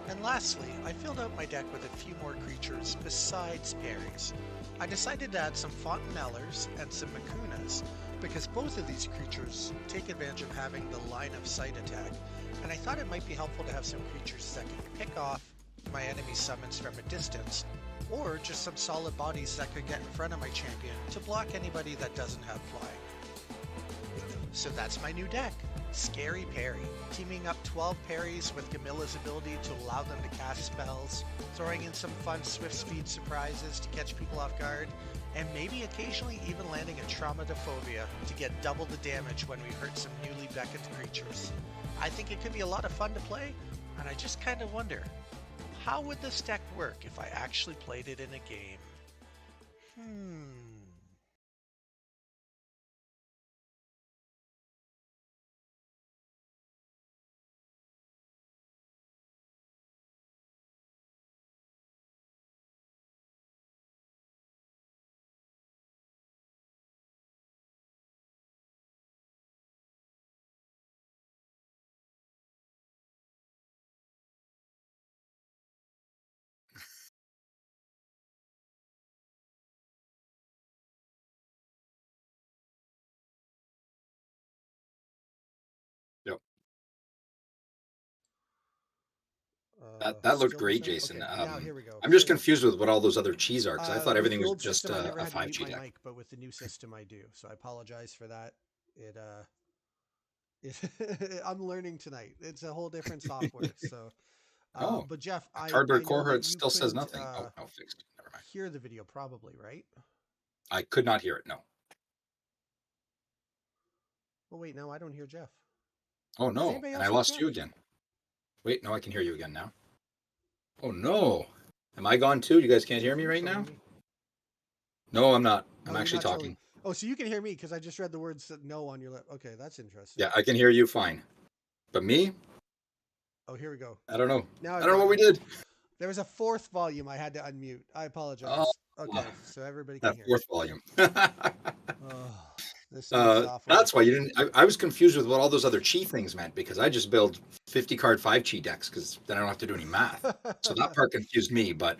And lastly, I filled out my deck with a few more creatures besides parries. I decided to add some Fontanellers and some Makunas because both of these creatures take advantage of having the line of sight attack, and I thought it might be helpful to have some creatures that can pick off my enemy summons from a distance, or just some solid bodies that could get in front of my champion to block anybody that doesn't have flying. So that's my new deck. Scary Parry, teaming up 12 parries with Gamilla's ability to allow them to cast spells, throwing in some fun swift speed surprises to catch people off guard, and maybe occasionally even landing a Traumatophobia to get double the damage when we hurt some newly beckoned creatures. I think it could be a lot of fun to play, and I just kind of wonder, how would this deck work if I actually played it in a game? Yep. That looked Still great, sound? Jason. Okay, now here we go. I'm just So, confused with what all those other cheese are because I thought with everything the was old just system, I never a had to mute 5G my deck. mic, but with the new system, I do. So I apologize for that. I'm learning tonight. It's a whole different software. So, Oh, but Jeff, I cardboard know core that heart you still says couldn't nothing. Oh, no, fixed. Never mind. hear the video, probably, right? I could not hear it. No. Oh wait, no, I don't hear Jeff. Oh Does no, anybody and else I hear lost Jeff? you again. Wait, no, I can hear you again now. Oh no, am I gone too? You guys can't hear me right now? No, I'm not. I'm you're actually not talking. showing- Oh, so you can hear me because I just read the words "no" on your lip. Okay, that's interesting. Yeah, I can hear you fine. But me? Oh, here we go. I don't know. Now I don't know what we did. There was a 4th volume I had to unmute. I apologize. Oh, Okay, so everybody can that hear. 4th volume. Oh, this new software. That's why you didn't. I was confused with what all those other chi things meant because I just build 50 card 5 chi decks because then I don't have to do any math. So that part confused me. But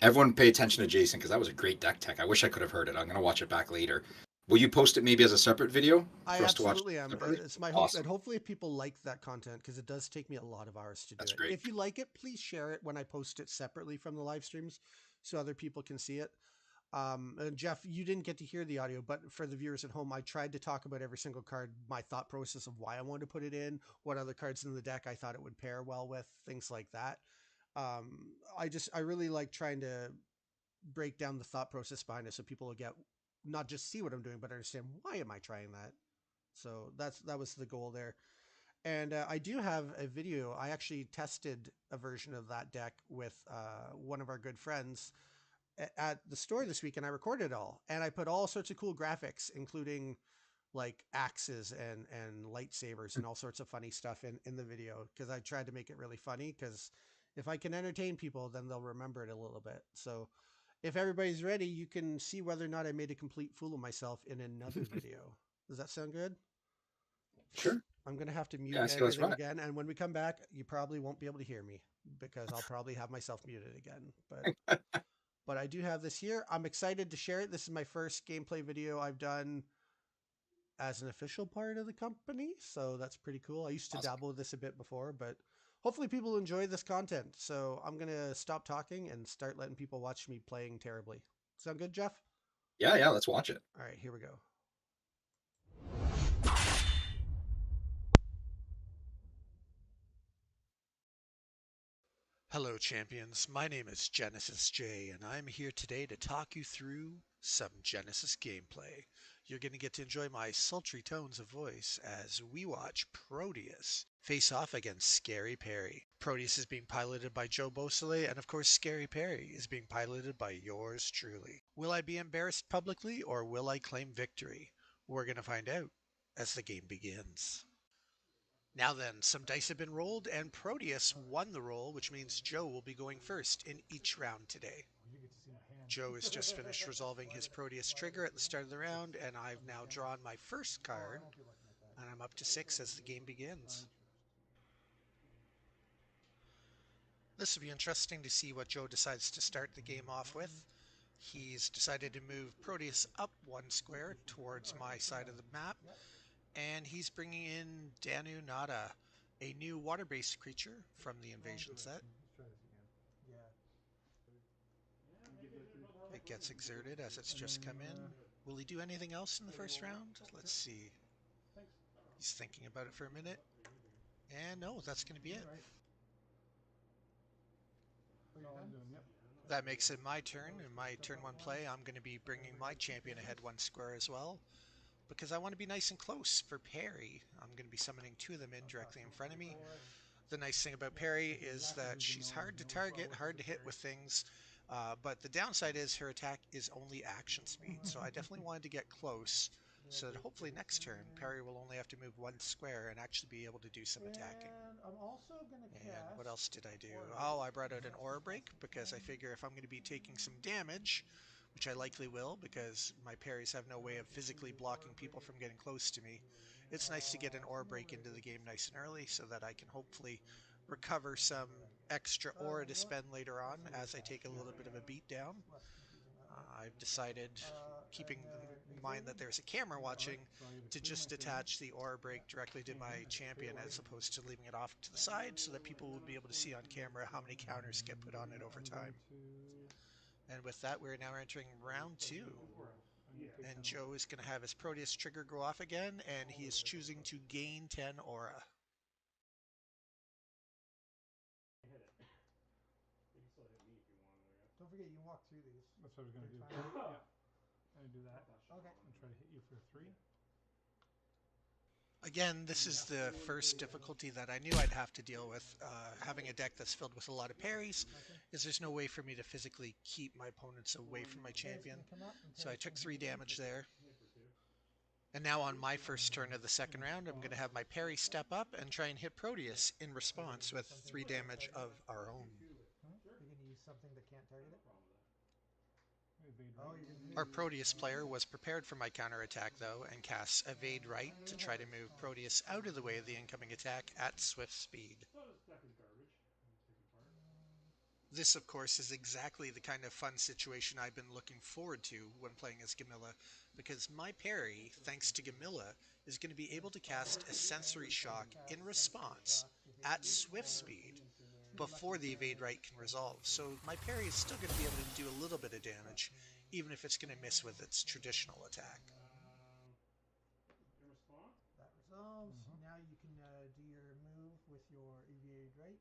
everyone pay attention to Jason because that was a great deck tech. I wish I could have heard it. I'm going to watch it back later. Will you post it maybe as a separate video I absolutely am. separately? It's my hope, Awesome. and hopefully people like that content because it does take me a lot of hours to do That's it. great. If you like it, please share it when I post it separately from the live streams so other people can see it. And Jeff, you didn't get to hear the audio, but for the viewers at home, I tried to talk about every single card, my thought process of why I wanted to put it in, what other cards in the deck I thought it would pair well with, things like that. I really like trying to break down the thought process behind it so people will get not just see what I'm doing, but understand why am I trying that. So that was the goal there. And I do have a video. I actually tested a version of that deck with one of our good friends at the store this week, and I recorded it all. And I put all sorts of cool graphics, including like axes and lightsabers and all sorts of funny stuff in the video because I tried to make it really funny because if I can entertain people, then they'll remember it a little bit. So if everybody's ready, you can see whether or not I made a complete fool of myself in another video. Does that sound good? Sure. I'm going to have to mute Yeah, let's everything run it. again. And when we come back, you probably won't be able to hear me because I'll probably have myself muted again. But I do have this here. I'm excited to share it. This is my first gameplay video I've done as an official part of the company. So that's pretty cool. I used to dabble with this a bit before, but hopefully people enjoy this content. So I'm going to stop talking and start letting people watch me playing terribly. Sound good, Jeff? Yeah, let's watch it. All right, here we go. Hello, champions. My name is Genesis J, and I'm here today to talk you through some Genesis gameplay. You're going to get to enjoy my sultry tones of voice as we watch Proteus face off against Scary Perry. Proteus is being piloted by Joe BoC, and of course, Scary Perry is being piloted by yours truly. Will I be embarrassed publicly, or will I claim victory? We're going to find out as the game begins. Now then, some dice have been rolled, and Proteus won the roll, which means Joe will be going first in each round today. Joe has just finished resolving his Proteus trigger at the start of the round, and I've now drawn my first card, and I'm up to 6 as the game begins. This will be interesting to see what Joe decides to start the game off with. He's decided to move Proteus up 1 square towards my side of the map, and he's bringing in Danu Nada, a new water-based creature from the invasion set. It gets exerted as it's just come in. Will he do anything else in the first round? Let's see. He's thinking about it for a minute. And no, that's going to be it. That makes it my turn. In my turn 1 play, I'm going to be bringing my champion ahead 1 square as well, because I want to be nice and close for Perry. I'm going to be summoning 2 of them in directly in front of me. The nice thing about Perry is that she's hard to target, hard to hit with things, but the downside is her attack is only action speed, so I definitely wanted to get close so that hopefully next turn Perry will only have to move 1 square and actually be able to do some attacking. And what else did I do? Oh, I brought out an aura break because I figure if I'm going to be taking some damage, which I likely will because my parries have no way of physically blocking people from getting close to me, it's nice to get an aura break into the game nice and early so that I can hopefully recover some extra aura to spend later on as I take a little bit of a beat down. I've decided, keeping in mind that there's a camera watching, to just attach the aura break directly to my champion as opposed to leaving it off to the side so that people will be able to see on camera how many counters get put on it over time. And with that, we're now entering round 2. And Joe is going to have his Proteus trigger go off again, and he is choosing to gain 10 aura. Don't forget, you can walk through these. That's what I was going to do. Yeah. I'm going to do that. Okay. And try to hit you for 3. Again, this is the first difficulty that I knew I'd have to deal with. Having a deck that's filled with a lot of parries, is there's no way for me to physically keep my opponents away from my champion. So I took 3 damage there. And now on my first turn of the second round, I'm going to have my parry step up and try and hit Proteus in response with 3 damage of our own. You're going to use something that can't target it? Our Proteus player was prepared for my counterattack though and casts Evade Right to try to move Proteus out of the way of the incoming attack at swift speed. This, of course, is exactly the kind of fun situation I've been looking forward to when playing as Gamilla, because my parry, thanks to Gamilla, is going to be able to cast a Sensory Shock in response at swift speed before the Evade Right can resolve. So my parry is still going to be able to do a little bit of damage, even if it's going to miss with its traditional attack. That resolves. Now you can do your move with your Evade Right.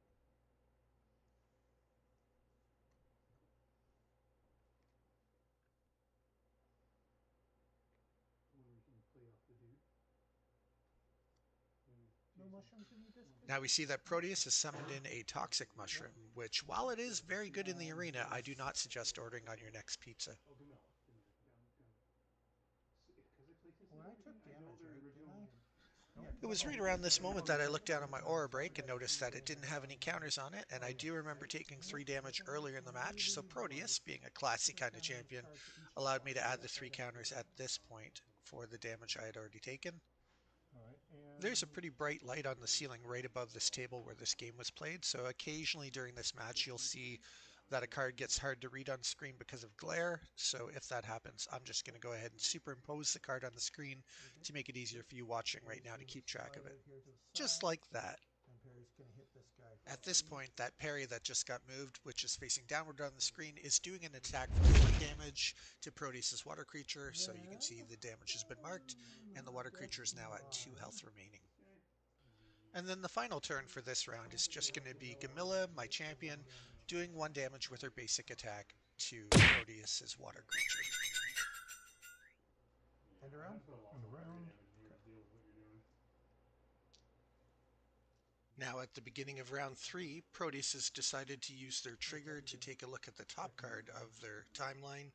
No mushrooms in your disc? Now we see that Proteus has summoned in a Toxic Mushroom, which, while it is very good in the arena, I do not suggest ordering on your next pizza. Well, I took damage, right? Didn't I? It was right around this moment that I looked down on my aura break and noticed that it didn't have any counters on it, and I do remember taking 3 damage earlier in the match, so Proteus, being a classy kind of champion, allowed me to add the 3 counters at this point for the damage I had already taken. There's a pretty bright light on the ceiling right above this table where this game was played, so occasionally during this match you'll see that a card gets hard to read on screen because of glare, so if that happens, I'm just going to go ahead and superimpose the card on the screen to make it easier for you watching right now to keep track of it. Just like that. At this point, that parry that just got moved, which is facing downward on the screen, is doing an attack for 3 damage to Proteus' water creature, so you can see the damage has been marked, and the water creature is now at 2 health remaining. And then the final turn for this round is just going to be Gamilla, my champion, doing 1 damage with her basic attack to Proteus's water creature. End around? And around. Now at the beginning of round 3, Proteus has decided to use their trigger to take a look at the top card of their timeline,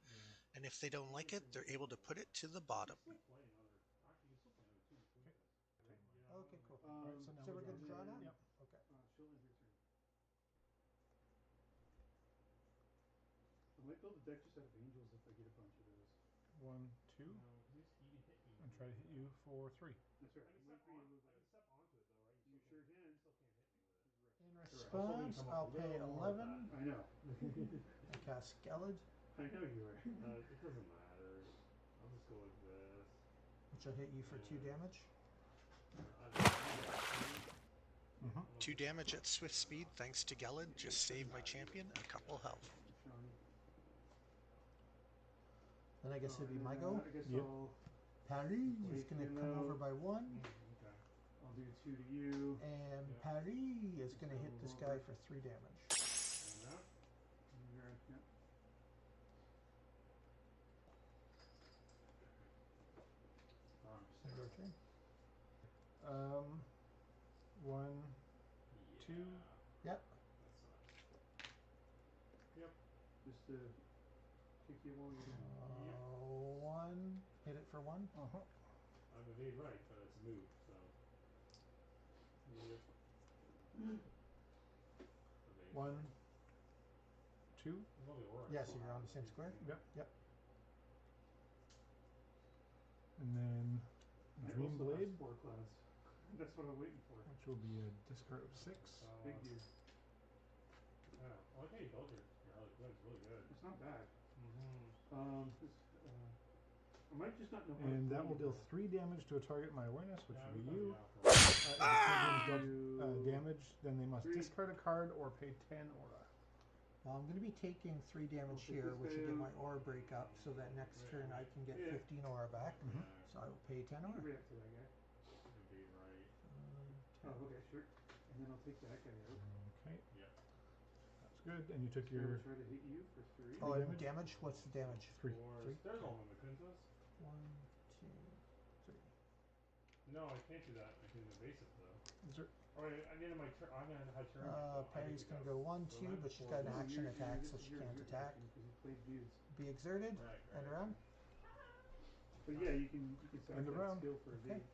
and if they don't like it, they're able to put it to the bottom. Okay, cool. Alright, so now we're good to draw now? Yep. Okay. I might build a deck just out of angels if I get a bunch of those. 1, 2, and try to hit you for 3. That's right. I might be able to. You sure can. In response, I'll pay 11 I know. and cast Gelid, I know you are. It doesn't matter. I'll just go with this. which will hit you for 2 damage. Mm-hmm. 2 damage at swift speed thanks to Gelid. Just saved my champion a couple health. Then I guess it'd be my go. I guess Yep. I'll. Parry is going to come over by 1, Okay. I'll do 2 to you. and Parry is going to hit this guy for 3 damage. And that. Yeah. Your turn. 1, 2. Yep. Yep. Just to kick you while you're. 1. Hit it for 1. Uh-huh. I'm evade right, but it's a move, so. Yep. Evade. 1, 2. There's only aura. Yeah, so you're on the same square? Yep. Yep. And then I Dream also have Blade, Spore Clouds. That's what I'm waiting for. which will be a discard of 6. Big dude. Yeah. I like how you built your Harley Quinn. It's really good. It's not bad. Mm-hmm. I might just not know how And to that will play deal 3 damage to a target in my awareness, which will be you. Yeah, If the target does damage, then they must 3. discard a card or pay 10 aura. Well, I'm going to be taking 3 damage take here, this which will get down. my aura break up, so that next turn I can get 15 aura back. Mhm. So I will pay 10 You aura. react to that guy. Evade right. 10. Oh, okay, sure. And then I'll take that guy out. Okay, Yep. that's good. And you took So I'll your try to hit you for 3. Oh, and damage? damage? What's the damage? 3. Or 3? there's no limit, Quintus. 1, 2, 3. No, I can't do that. I can evasive though. Is there, Alright, I mean my turn. I'm gonna have turn. Parry's going to go 1, 2, but she's got an action attack, so she can't attack. Because you played dudes. Be exerted. Right. End around. But yeah, you can set End up of that round. skill for Okay. evade.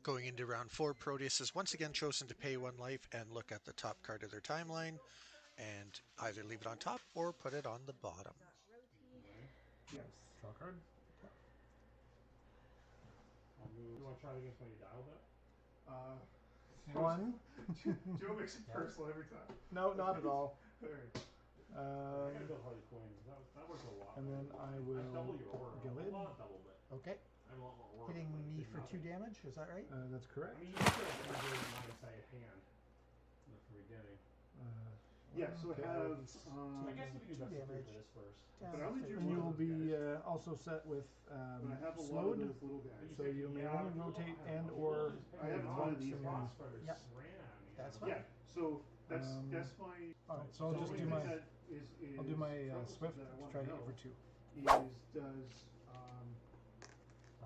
Going into round 4, Proteus has once again chosen to pay 1 life and look at the top card of their timeline and either leave it on top or put it on the bottom. Yeah. draw a card? I'll move. Do you want to try against when you dialed it? 1. Joe makes it personal every time. No, not at all. Alright. I gotta build Harley Quinn. That works a lot. And then I will double your aura. Gilid. A lot doubled it. Okay. I'm a lot more aura. Hitting but me did for 2 nothing. damage, is that right? That's correct. I mean, you still have to do minus a hand from the beginning. Yeah, so I Okay. have. I guess we can do 2 best of 3 damage. for this first. But I only drew And one you of will those be guys. also set with But I have a lot of slowed, those little guys. so you may only rotate and or I have one of these once guys. Yep. That's fine. Yeah, so that's my. Alright, so I'll the just only do thing my that I'll do my troublesome swift that I to wanna try to hit know for 2. Is does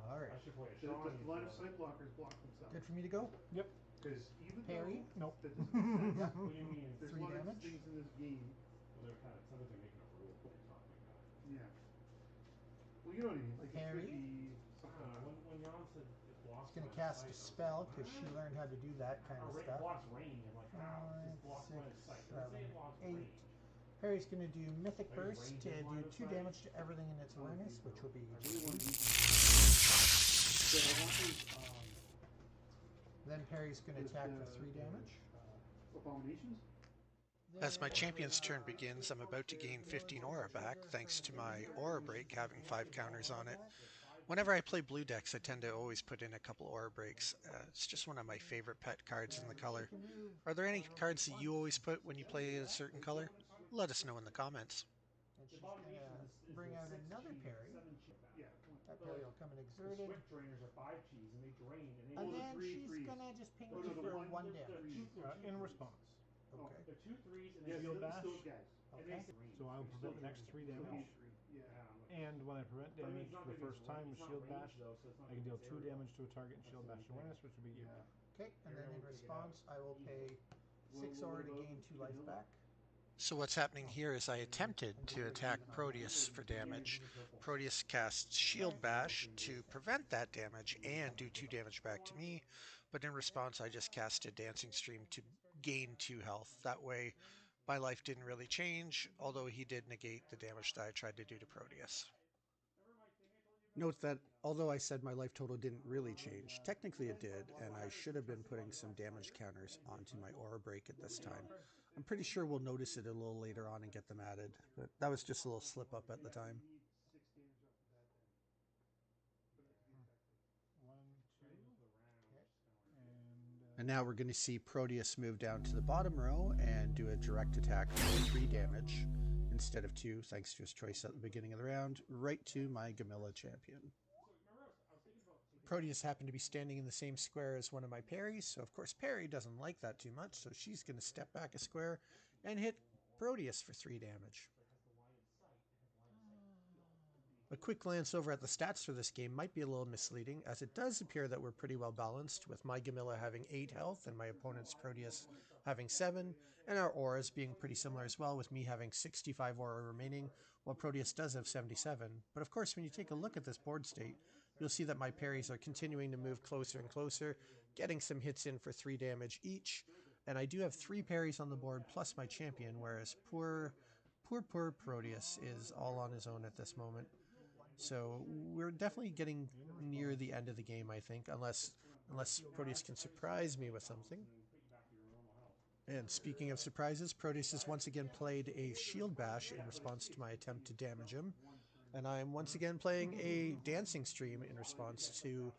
Alright. I should play a does Shawnee the line of for- sight blockers block themselves? Good for me to go? Yep. Because even Parry? though Nope. that doesn't make sense, What do you mean? there's 3 a lot damage? of things in this game. Well, they're kind of sometimes they're making a rule for something like that. Yeah. Well, you know what I mean. Like it Parry? could be something. When Jan said it blocks. She's going to line of cast a sight, I was spell like, because she learned how to do that kind of stuff. blocks range. I'm like, how? It just 5, blocks line of 6, sight. It doesn't say 7, it blocks 8. range. Parry's going to do Mythic Like Burst range to is line do of 2 sight? damage to everything in its awareness, which will be I really want to 2. use. So I want these. Then Parry's going to With attack the- for 3 damage. Abominations. As my champion's turn begins, I'm about to gain 15 aura back, thanks to my aura break having 5 counters on it. Whenever I play blue decks, I tend to always put in a couple aura breaks. It's just one of my favorite pet cards in the color. Are there any cards that you always put when you play a certain color? Let us know in the comments. And she's going to bring out another parry. Yeah. That parry will come and The exerted. Swift drainers are 5 Gs and they drain and they And go then she's threes. gonna just ping Oh, me no, the for one- one the damage. threes. In response. No, Okay. they're 2 threes and Yeah, they Shield it's bash. those guys. And Okay. they drain. So I will prevent the next 3 damage. Yeah. And when I prevent But I mean, damage it's not for the gonna be first his time range- with it's not shield range, bash, though, so it's not I can gonna deal be 2 aerial. damage to a target in That's shield the bash only awareness, which would be you. Okay, and then in Everyone will take it response, out I will pay easily. 6 What aura to about gain 2 life vanilla? back. So what's happening here is I attempted to attack Proteus for damage. Proteus casts Shield Bash to prevent that damage and do 2 damage back to me, but in response I just casted Dancing Stream to gain 2 health. That way my life didn't really change, although he did negate the damage that I tried to do to Proteus. Note that although I said my life total didn't really change, technically it did, and I should have been putting some damage counters onto my aura break at this time. I'm pretty sure we'll notice it a little later on and get them added, but that was just a little slip up at the time. You need 6 damage off the bat then. For that to be effective. 1, 2, And now we're going to see Proteus move down to the bottom row and do a direct attack for 3 damage instead of 2, thanks to his choice at the beginning of the round, right to my Gamilla champion. Proteus happened to be standing in the same square as one of my parries, so of course Parry doesn't like that too much, so she's going to step back a square and hit Proteus for 3 damage. A quick glance over at the stats for this game might be a little misleading, as it does appear that we're pretty well balanced, with my Gamilla having 8 health and my opponent's Proteus having 7, and our auras being pretty similar as well, with me having 65 aura remaining, while Proteus does have 77. But of course, when you take a look at this board state, you'll see that my parries are continuing to move closer and closer, getting some hits in for 3 damage each, and I do have 3 parries on the board plus my champion, whereas poor Proteus is all on his own at this moment. So we're definitely getting near the end of the game, I think, unless Proteus can surprise me with something. And speaking of surprises, Proteus has once again played a Shield Bash in response to my attempt to damage him. And I'm once again playing a Dancing Stream in response to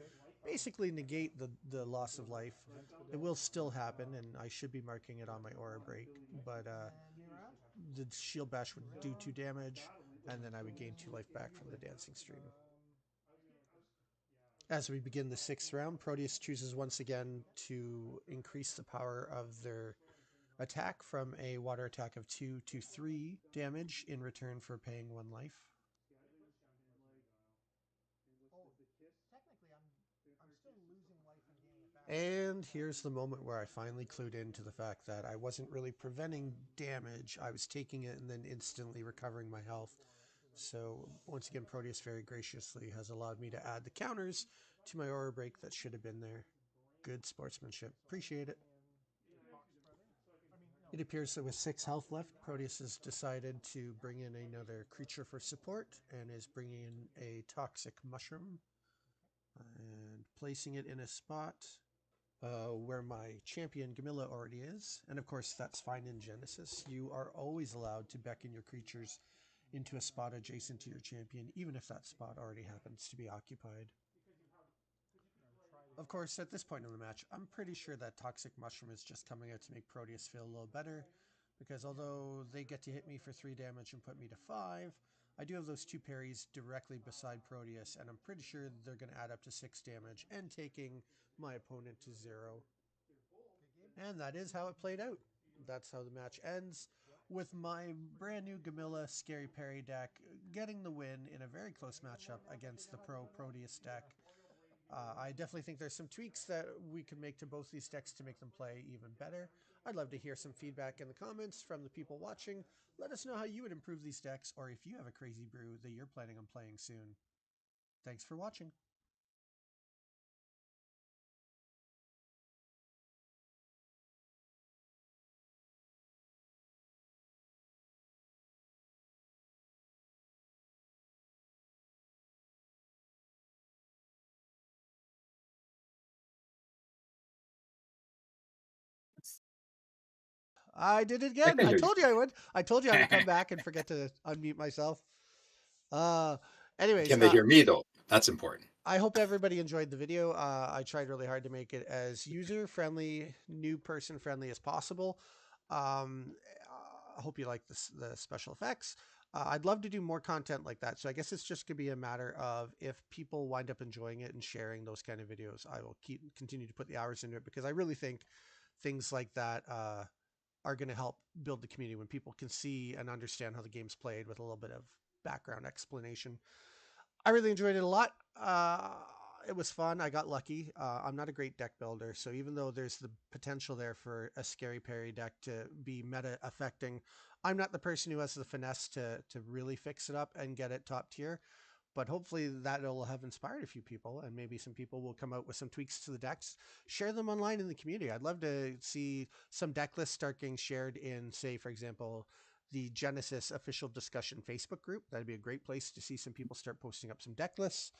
basically negate the loss of life. It will still happen, and I should be marking it on my aura break, but the Shield Bash would do 2 damage, and then I would gain 2 life back from the Dancing Stream. As we begin the 6th round, Proteus chooses once again to increase the power of their attack from a water attack of 2 to 3 damage in return for paying 1 life. Technically, I'm still losing life and gaining it back. And here's the moment where I finally clued into the fact that I wasn't really preventing damage. I was taking it and then instantly recovering my health. So once again, Proteus very graciously has allowed me to add the counters to my aura break that should have been there. Good sportsmanship. Appreciate it. It appears that with 6 health left, Proteus has decided to bring in another creature for support and is bringing in a toxic mushroom and placing it in a spot where my champion Gamilla already is. And of course, that's fine in Genesis. You are always allowed to beckon your creatures into a spot adjacent to your champion, even if that spot already happens to be occupied. Of course, at this point in the match, I'm pretty sure that Toxic Mushroom is just coming out to make Proteus feel a little better, because although they get to hit me for 3 damage and put me to 5, I do have those 2 parries directly beside Proteus, and I'm pretty sure they're going to add up to 6 damage and taking my opponent to 0. And that is how it played out. That's how the match ends, with my brand new Gamilla Scary Parry deck getting the win in a very close matchup against the Pro Proteus deck. I definitely think there's some tweaks that we can make to both these decks to make them play even better. I'd love to hear some feedback in the comments from the people watching. Let us know how you would improve these decks, or if you have a crazy brew that you're planning on playing soon. Thanks for watching. I did it again. I told you I would. I told you I would come back and forget to unmute myself. Anyways. Can they hear me though? That's important. I hope everybody enjoyed the video. I tried really hard to make it as user-friendly, new person-friendly as possible. I hope you like the special effects. I'd love to do more content like that. So I guess it's just gonna be a matter of if people wind up enjoying it and sharing those kind of videos, I will continue to put the hours into it because I really think things like that are going to help build the community when people can see and understand how the game's played with a little bit of background explanation. I really enjoyed it a lot. It was fun. I got lucky. I'm not a great deck builder, so even though there's the potential there for a Scary Perry deck to be meta affecting, I'm not the person who has the finesse to really fix it up and get it top tier. But hopefully that will have inspired a few people, and maybe some people will come out with some tweaks to the decks, share them online in the community. I'd love to see some deck lists start getting shared in, say, for example, the Genesis official discussion Facebook group. That'd be a great place to see some people start posting up some deck lists.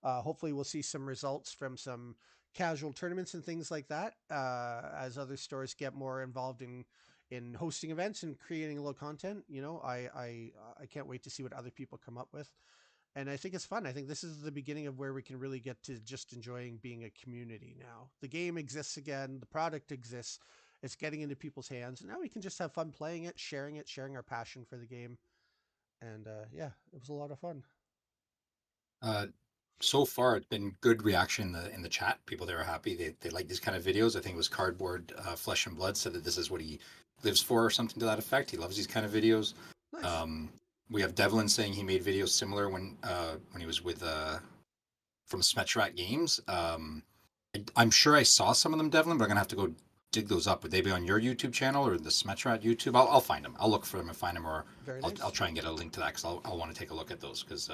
Hopefully we'll see some results from some casual tournaments and things like that as other stores get more involved in hosting events and creating a little content. You know, I can't wait to see what other people come up with. And I think it's fun. I think this is the beginning of where we can really get to just enjoying being a community now. The game exists again, the product exists, it's getting into people's hands. And now we can just have fun playing it, sharing our passion for the game. And yeah, it was a lot of fun. So far, it's been good reaction in the chat. People, they were happy. They like these kind of videos. I think it was Cardboard Flesh and Blood said that this is what he lives for, or something to that effect. He loves these kind of videos. Nice. We have Devlin saying he made videos similar when he was with from Smetrat Games. I'm sure I saw some of them, Devlin, but I'm gonna have to go dig those up. Would they be on your YouTube channel or the Smetrat YouTube? I'll find them. I'll look for them and find them, or Very I'll, nice. I'll try and get a link to that because I'll want to take a look at those because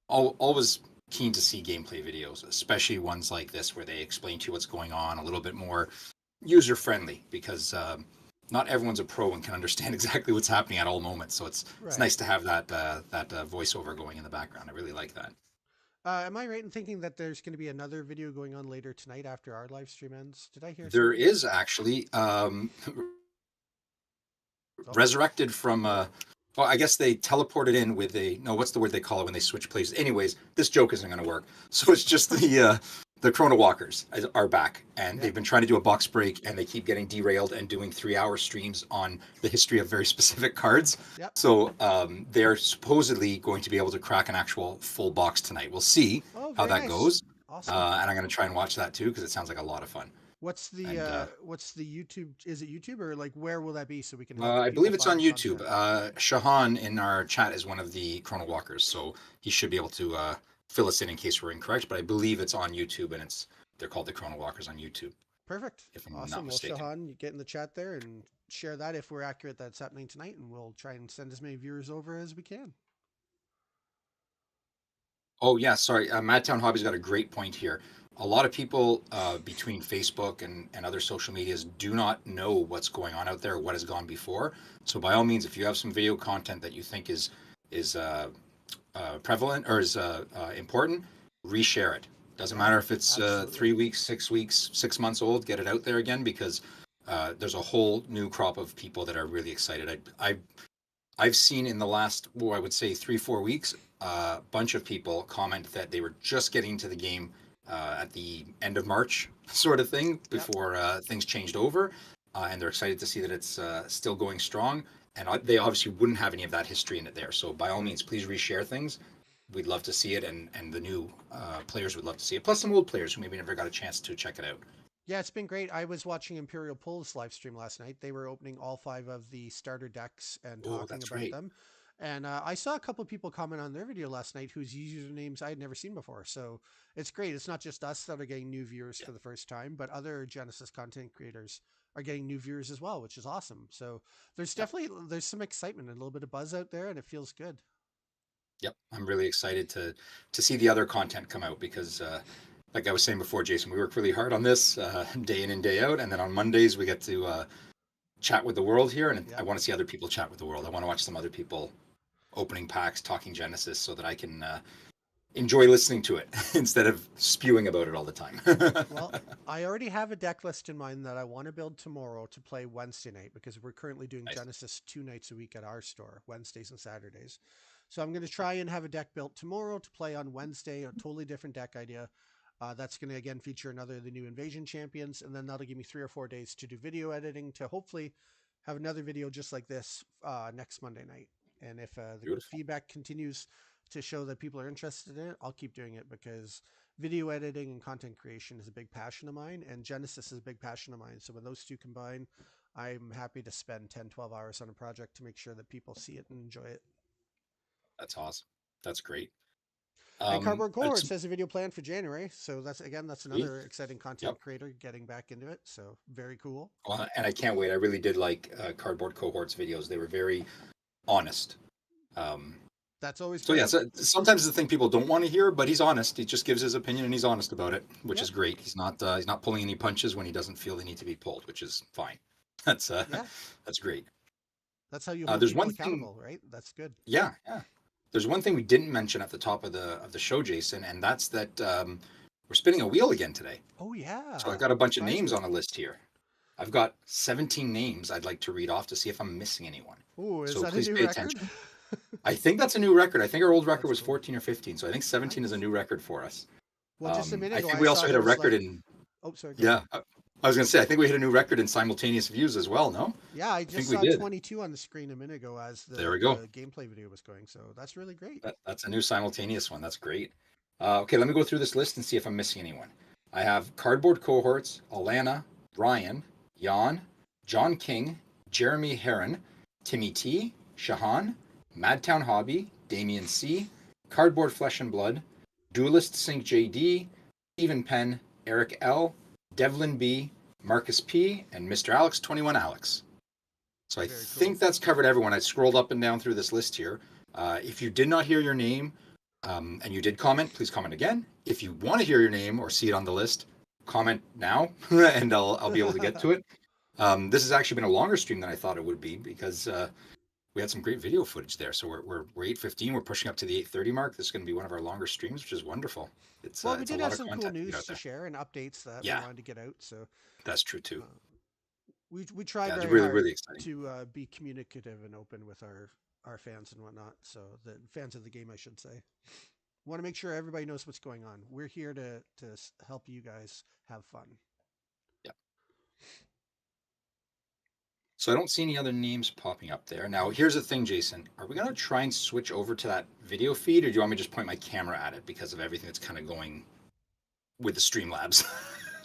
always keen to see gameplay videos, especially ones like this where they explain to you what's going on a little bit more user friendly because not everyone's a pro and can understand exactly what's happening at all moments. So it's nice to have that voiceover going in the background. I really like that. Am I right in thinking that there's going to be another video going on later tonight after our live stream ends? Did I hear There something? is actually resurrected from well, I guess they teleported in with a no, what's the word they call it when they switch places? Anyways, this joke isn't going to work. So it's just the Chrono Walkers are back, and they've been trying to do a box break, and they keep getting derailed and doing 3-hour streams on the history of very specific cards. Yep. So they're supposedly going to be able to crack an actual full box tonight. We'll see how that goes. Awesome. And I'm going to try and watch that too because it sounds like a lot of fun. What's the YouTube? Is it YouTube or like where will that be so we can? I believe it's on YouTube. Shahan in our chat is one of the Chrono Walkers, so he should be able to fill us in case we're incorrect. But I believe it's on YouTube, and they're called the Chrono Walkers on YouTube. Perfect. If I'm awesome. not mistaken. Well, Shahan, you get in the chat there and share that if we're accurate that's happening tonight, and we'll try and send as many viewers over as we can. Oh yeah, sorry. Madtown Hobby's got a great point here. A lot of people between Facebook and other social medias do not know what's going on out there, what has gone before. So by all means, if you have some video content that you think is prevalent or is important, reshare it. Doesn't matter if it's 3 weeks, 6 weeks, 6 months old. Get it out there again because there's a whole new crop of people that are really excited. I've seen in the last, I would say 3-4 weeks, a bunch of people comment that they were just getting to the game at the end of March, sort of thing, before things changed over, and they're excited to see that it's still going strong. And they obviously wouldn't have any of that history in it there. So by all means, please reshare things. We'd love to see it, and the new players would love to see it. Plus some old players who maybe never got a chance to check it out. Yeah, it's been great. I was watching Imperial Pull's live stream last night. They were opening all 5 of the starter decks and talking about them. And I saw a couple of people comment on their video last night whose usernames I had never seen before. So it's great. It's not just us that are getting new viewers for the first time, but other Genesis content creators are getting new viewers as well, which is awesome. So there's definitely there's some excitement and a little bit of buzz out there, and it feels good. Yep, I'm really excited to see the other content come out because like I was saying before, Jason, we work really hard on this day in and day out, and then on Mondays we get to chat with the world here, and I want to see other people chat with the world. I want to watch some other people opening packs, talking Genesis, so that I can enjoy listening to it instead of spewing about it all the time. Well, I already have a deck list in mind that I want to build tomorrow to play Wednesday night because we're currently doing Genesis 2 nights a week at our store, Wednesdays and Saturdays. So I'm going to try and have a deck built tomorrow to play on Wednesday, a totally different deck idea. That's going to, again, feature another of the new Invasion champions, and then that'll give me 3 or 4 days to do video editing to hopefully have another video just like this next Monday night. And if the Beautiful. feedback continues to show that people are interested in it, I'll keep doing it, because video editing and content creation is a big passion of mine, and Genesis is a big passion of mine. So when those two combine, I'm happy to spend 10, 12 hours on a project to make sure that people see it and enjoy it. That's awesome. That's great. And Cardboard It's Cohorts has a video planned for January. So that's sweet. another exciting content Yep. creator getting back into it. So very cool. Well, and I can't wait. I really did like Cardboard Cohorts videos. They were very honest. That's always So great. yeah, sometimes the thing people don't want to hear, but he's honest. He just gives his opinion and he's honest about it, which is great. He's not pulling any punches when he doesn't feel they need to be pulled, which is fine. That's that's great. That's how you hold There's people one thing- accountable, right? That's good. Yeah, yeah. There's one thing we didn't mention at the top of the show, Jason, and that's that we're spinning a wheel again today. Oh yeah. So I've got a bunch of Surprise names me. on a list here. I've got 17 names I'd like to read off to see if I'm missing anyone. Ooh, is So that a please new pay record? attention. I think that's a new record. I think our old record That's was cool. 14 or 15, so I think 17 is a new record for us. Well, just a minute I ago, think we also saw hit there a was, record like- in. Oh, sorry. go Yeah, ahead. I was gonna say I think we hit a new record in simultaneous views as well. No, Yeah, I think just we saw did. 22 on the screen a minute ago as There we go. the gameplay video was going. So that's really great. that's a new simultaneous one. That's great. Okay, let me go through this list and see if I'm missing anyone. I have Cardboard Cohorts, Alana, Ryan, Jan, John King, Jeremy Heron, Timmy T, Shahan, Madtown Hobby, Damien C, Cardboard Flesh and Blood, Duelist Sync JD, Stephen Penn, Eric L, Devlin B, Marcus P, and Mr. Alex 21 Alex. So I Very cool. think that's covered everyone. I scrolled up and down through this list here. If you did not hear your name and you did comment, please comment again. If you want to hear your name or see it on the list, comment now and I'll be able to get to it. This has actually been a longer stream than I thought it would be because we had some great video footage there. So we're 8:15. We're pushing up to the 8:30 mark. This is going to be one of our longer streams, which is wonderful. It's Well, we it's a did lot have of some cool content to get news out to there. share and updates that Yeah. we wanted to get out. So That's true too. we tried Yeah, it's very really hard really exciting. to be communicative and open with our fans and whatnot. So the fans of the game, I should say. Want to make sure everybody knows what's going on. We're here to help you guys have fun. So I don't see any other names popping up there. Now, here's the thing, Jason. Are we going to try and switch over to that video feed, or do you want me to just point my camera at it because of everything that's kind of going with the Streamlabs?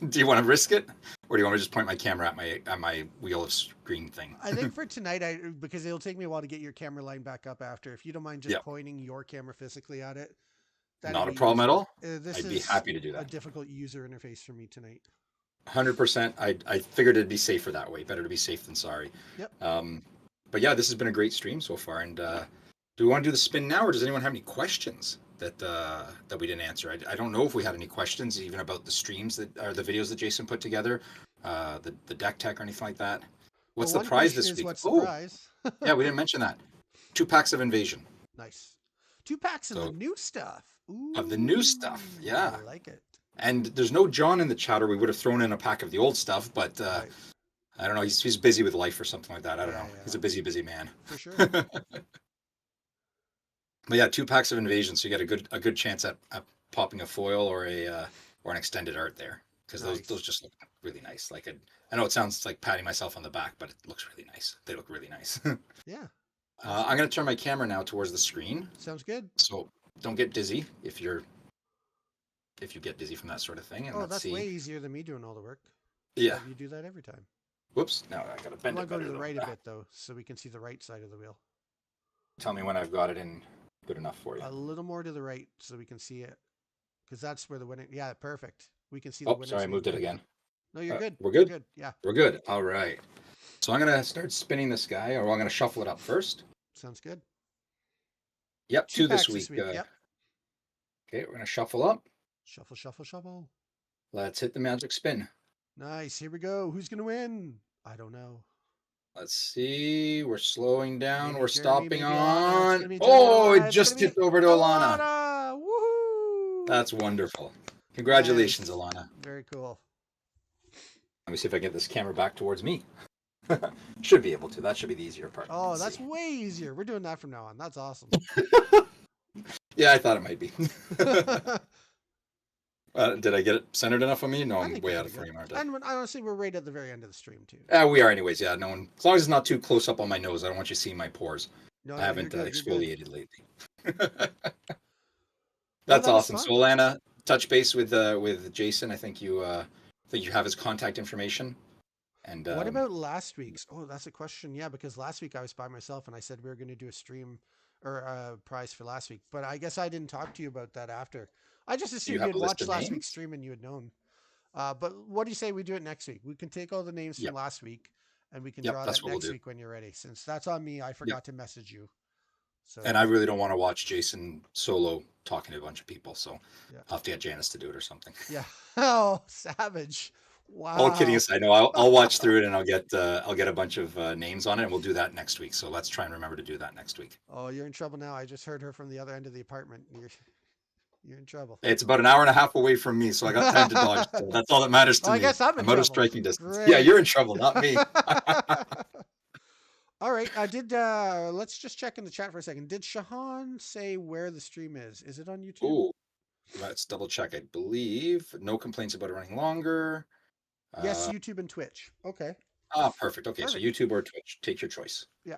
Do you want to risk it, or do you want me to just point my camera at my wheel of screen thing? I think for tonight, because it'll take me a while to get your camera line back up after. If you don't mind just Yeah. pointing your camera physically at it, that'd Not a be problem at easier. all. This I'd is be happy to do a that. difficult user interface for me tonight. 100%. I figured it'd be safer that way. Better to be safe than sorry. Yep. But yeah, this has been a great stream so far. And do we want to do the spin now, or does anyone have any questions that we didn't answer? I don't know if we had any questions even about the streams that are the videos that Jason put together, the deck tech or anything like that. What's Well, the one prize question this is, week? what's the Oh, prize? yeah, we didn't mention that. 2 packs of Invasion. Nice. 2 packs of So- the new stuff. Ooh, Of the new stuff, yeah. I like it. And there's no John in the chat, or we would have thrown in a pack of the old stuff. But Right. I don't know. He's busy with life or something like that. I don't Yeah, know. yeah. He's a busy man. For sure. But yeah, 2 packs of Invasion, so you get a good chance at popping a foil or an extended art there, because Nice. those just look really nice. Like I know it sounds like patting myself on the back, but it looks really nice. They look really nice. Yeah. I'm gonna turn my camera now towards the screen, Sounds good. so don't get dizzy if you get dizzy from that sort of thing. And Oh, let's that's see. way easier than me doing all the work. Yeah. You do that every time. Whoops. No, I gotta You bend want it to go better to the than right that. a bit though, so we can see the right side of the wheel. Tell me when I've got it in good enough for you. A little more to the right, so we can see it, because that's where the winning. Yeah, perfect. We can see the Oh, winning. sorry, I moved it again. No, you're good. we're You're good? Yeah, We're good. All right. So I'm gonna start spinning this guy, or I'm gonna shuffle it up first. sounds good. Yep, 2 this packs week. Yep. Okay, we're gonna shuffle up. Shuffle, shuffle, shuffle. Let's hit the magic spin. Nice. Here we go. Who's gonna win? I don't know. Let's see. We're slowing down. Maybe We're Jeremy, stopping maybe Alana. It's on. gonna be Oh, Alana. it It's just gonna be tipped over to Alana. Alana. Woohoo! That's wonderful. Congratulations, Nice. Alana. Very cool. Let me see if I can get this camera back towards me. Should be able to. That should be the easier part. Oh, Let's that's see. way easier. We're doing that from now on. That's awesome. Yeah, I thought it might be. Did I get it centered enough on me? No, I I'm think way we're out of pretty frame, good. aren't I? And honestly, we're right at the very end of the stream too. We are anyways. Yeah, no one. As long as it's not too close up on my nose, I don't want you seeing my pores. No, I no, haven't you're good. You're good. exfoliated lately. Well, That's that was awesome. fun. So Alana, touch base with Jason. I think you have his contact information. And What about last week's? Oh, that's a question. Yeah, because last week I was by myself and I said we were going to do a stream or a prize for last week, but I guess I didn't talk to you about that after. I just do you assumed you have had a list watched of last week's names? stream and you had known. But what do you say we do it next week? We can take all the names from Yep. last week and we can Yep, draw that's that what we'll next do. week when you're ready. Since that's on me, I Yep. forgot to message you. So And I really don't want to watch Jason solo talking to a bunch of people, so yeah. I'll have to get Janice to do it or something. Yeah. Oh, savage. Wow. All kidding aside, no, I'll watch through it and I'll get a bunch of names on it, and we'll do that next week. So let's try and remember to do that next week. Oh, you're in trouble now. I just heard her from the other end of the apartment. You're in trouble. It's about an hour and a half away from me, so I got time to dodge. So that's all that matters to Well, I me. guess I'm in out of trouble. striking distance. Great. Yeah, you're in trouble, not me. All right. Let's just check in the chat for a second. Did Shahan say where the stream is? Is it on YouTube? Ooh, let's double check. I believe no complaints about it running longer. Yes, YouTube and Twitch. Okay. Perfect. Okay, Perfect. so YouTube or Twitch, take your choice. Yeah.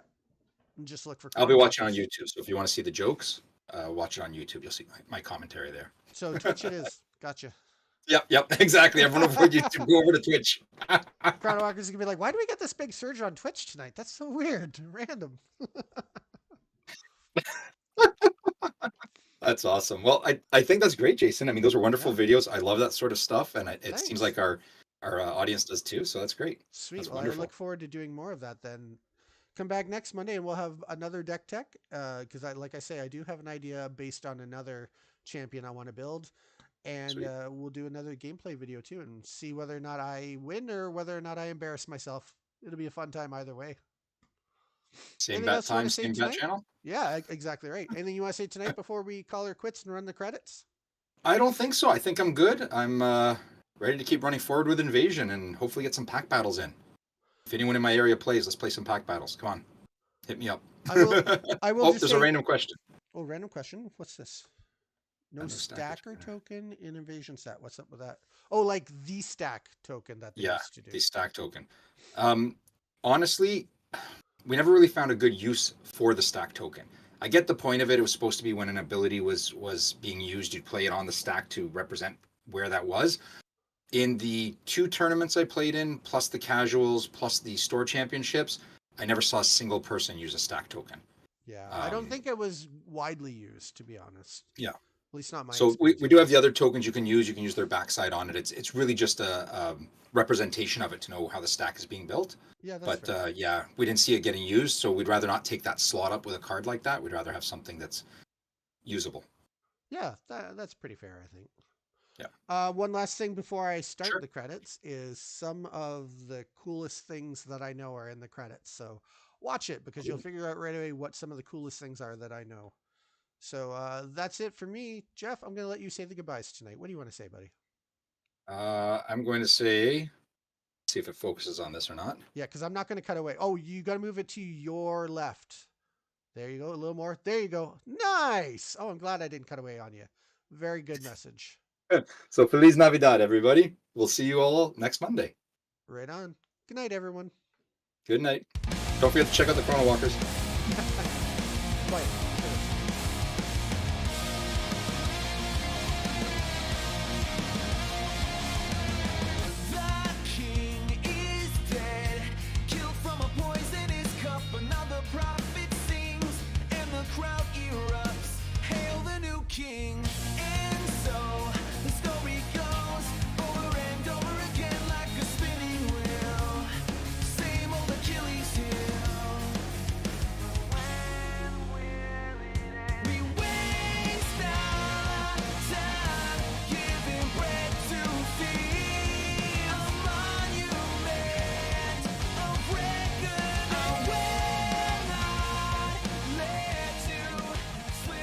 And just look for. I'll be watching on Contactors. YouTube, so if you want to see the jokes, watch it on YouTube. You'll see my commentary there. So Twitch it is. Gotcha. Yep, exactly. Everyone avoid YouTube. Go over to Twitch. Crown Walker's gonna be like, why do we get this big surge on Twitch tonight? That's so weird. Random. That's awesome. Well, I think that's great, Jason. I mean, those are wonderful Yeah. videos. I love that sort of stuff, and it Thanks. seems like our audience does too. So that's great. Sweet. That's Well, wonderful. I look forward to doing more of that then. Come back next Monday and we'll have another deck tech. Because like I say, I do have an idea based on another champion I want to build. And Sweet. we'll do another gameplay video too and see whether or not I win or whether or not I embarrass myself. It'll be a fun time either way. Same Anything bat else you wanna time, say same bat tonight? channel. Yeah, exactly right. Anything you want to say tonight before we call her quits and run the credits? I don't think so. I think I'm good. I'm ready to keep running forward with Invasion and hopefully get some pack battles in. If anyone in my area plays, let's play some pack battles. Come on, hit me up. I will Oh, just there's say, a random question. Oh, random question. What's this? No No stacker stacker token. token in invasion set. What's up with that? Oh, like the stack token that they Yeah, used to do. the stack token. Honestly, we never really found a good use for the stack token. I get the point of it. It was supposed to be when an ability was being used, you'd play it on the stack to represent where that was. In the 2 tournaments I played in, plus the casuals, plus the store championships, I never saw a single person use a stack token. Yeah, I don't Um, think it was widely used, to be honest. Yeah. At least not my So experience. we do have the other tokens you can use. You can use their backside on it. It's really just a representation of it to know how the stack is being built. Yeah, that's But fair. yeah, we didn't see it getting used, so we'd rather not take that slot up with a card like that. We'd rather have something that's usable. Yeah, that's pretty fair, I think. Yeah. One last thing before I start Sure. the credits is some of the coolest things that I know are in the credits. So watch it because you'll Cool. figure out right away what some of the coolest things are that I know. So that's it for me. Jeff, I'm going to let you say the goodbyes tonight. What do you want to say, buddy? I'm going to say, see if it focuses on this or not. Yeah, because I'm not going to cut away. Oh, you got to move it to your left. There you go. A little more. There you go. Nice. Oh, I'm glad I didn't cut away on you. Very good message. So Feliz Navidad, everybody. We'll see you all next Monday. Right on. Good night, everyone. Good night. Don't forget to check out the Chrono Walkers. Bye.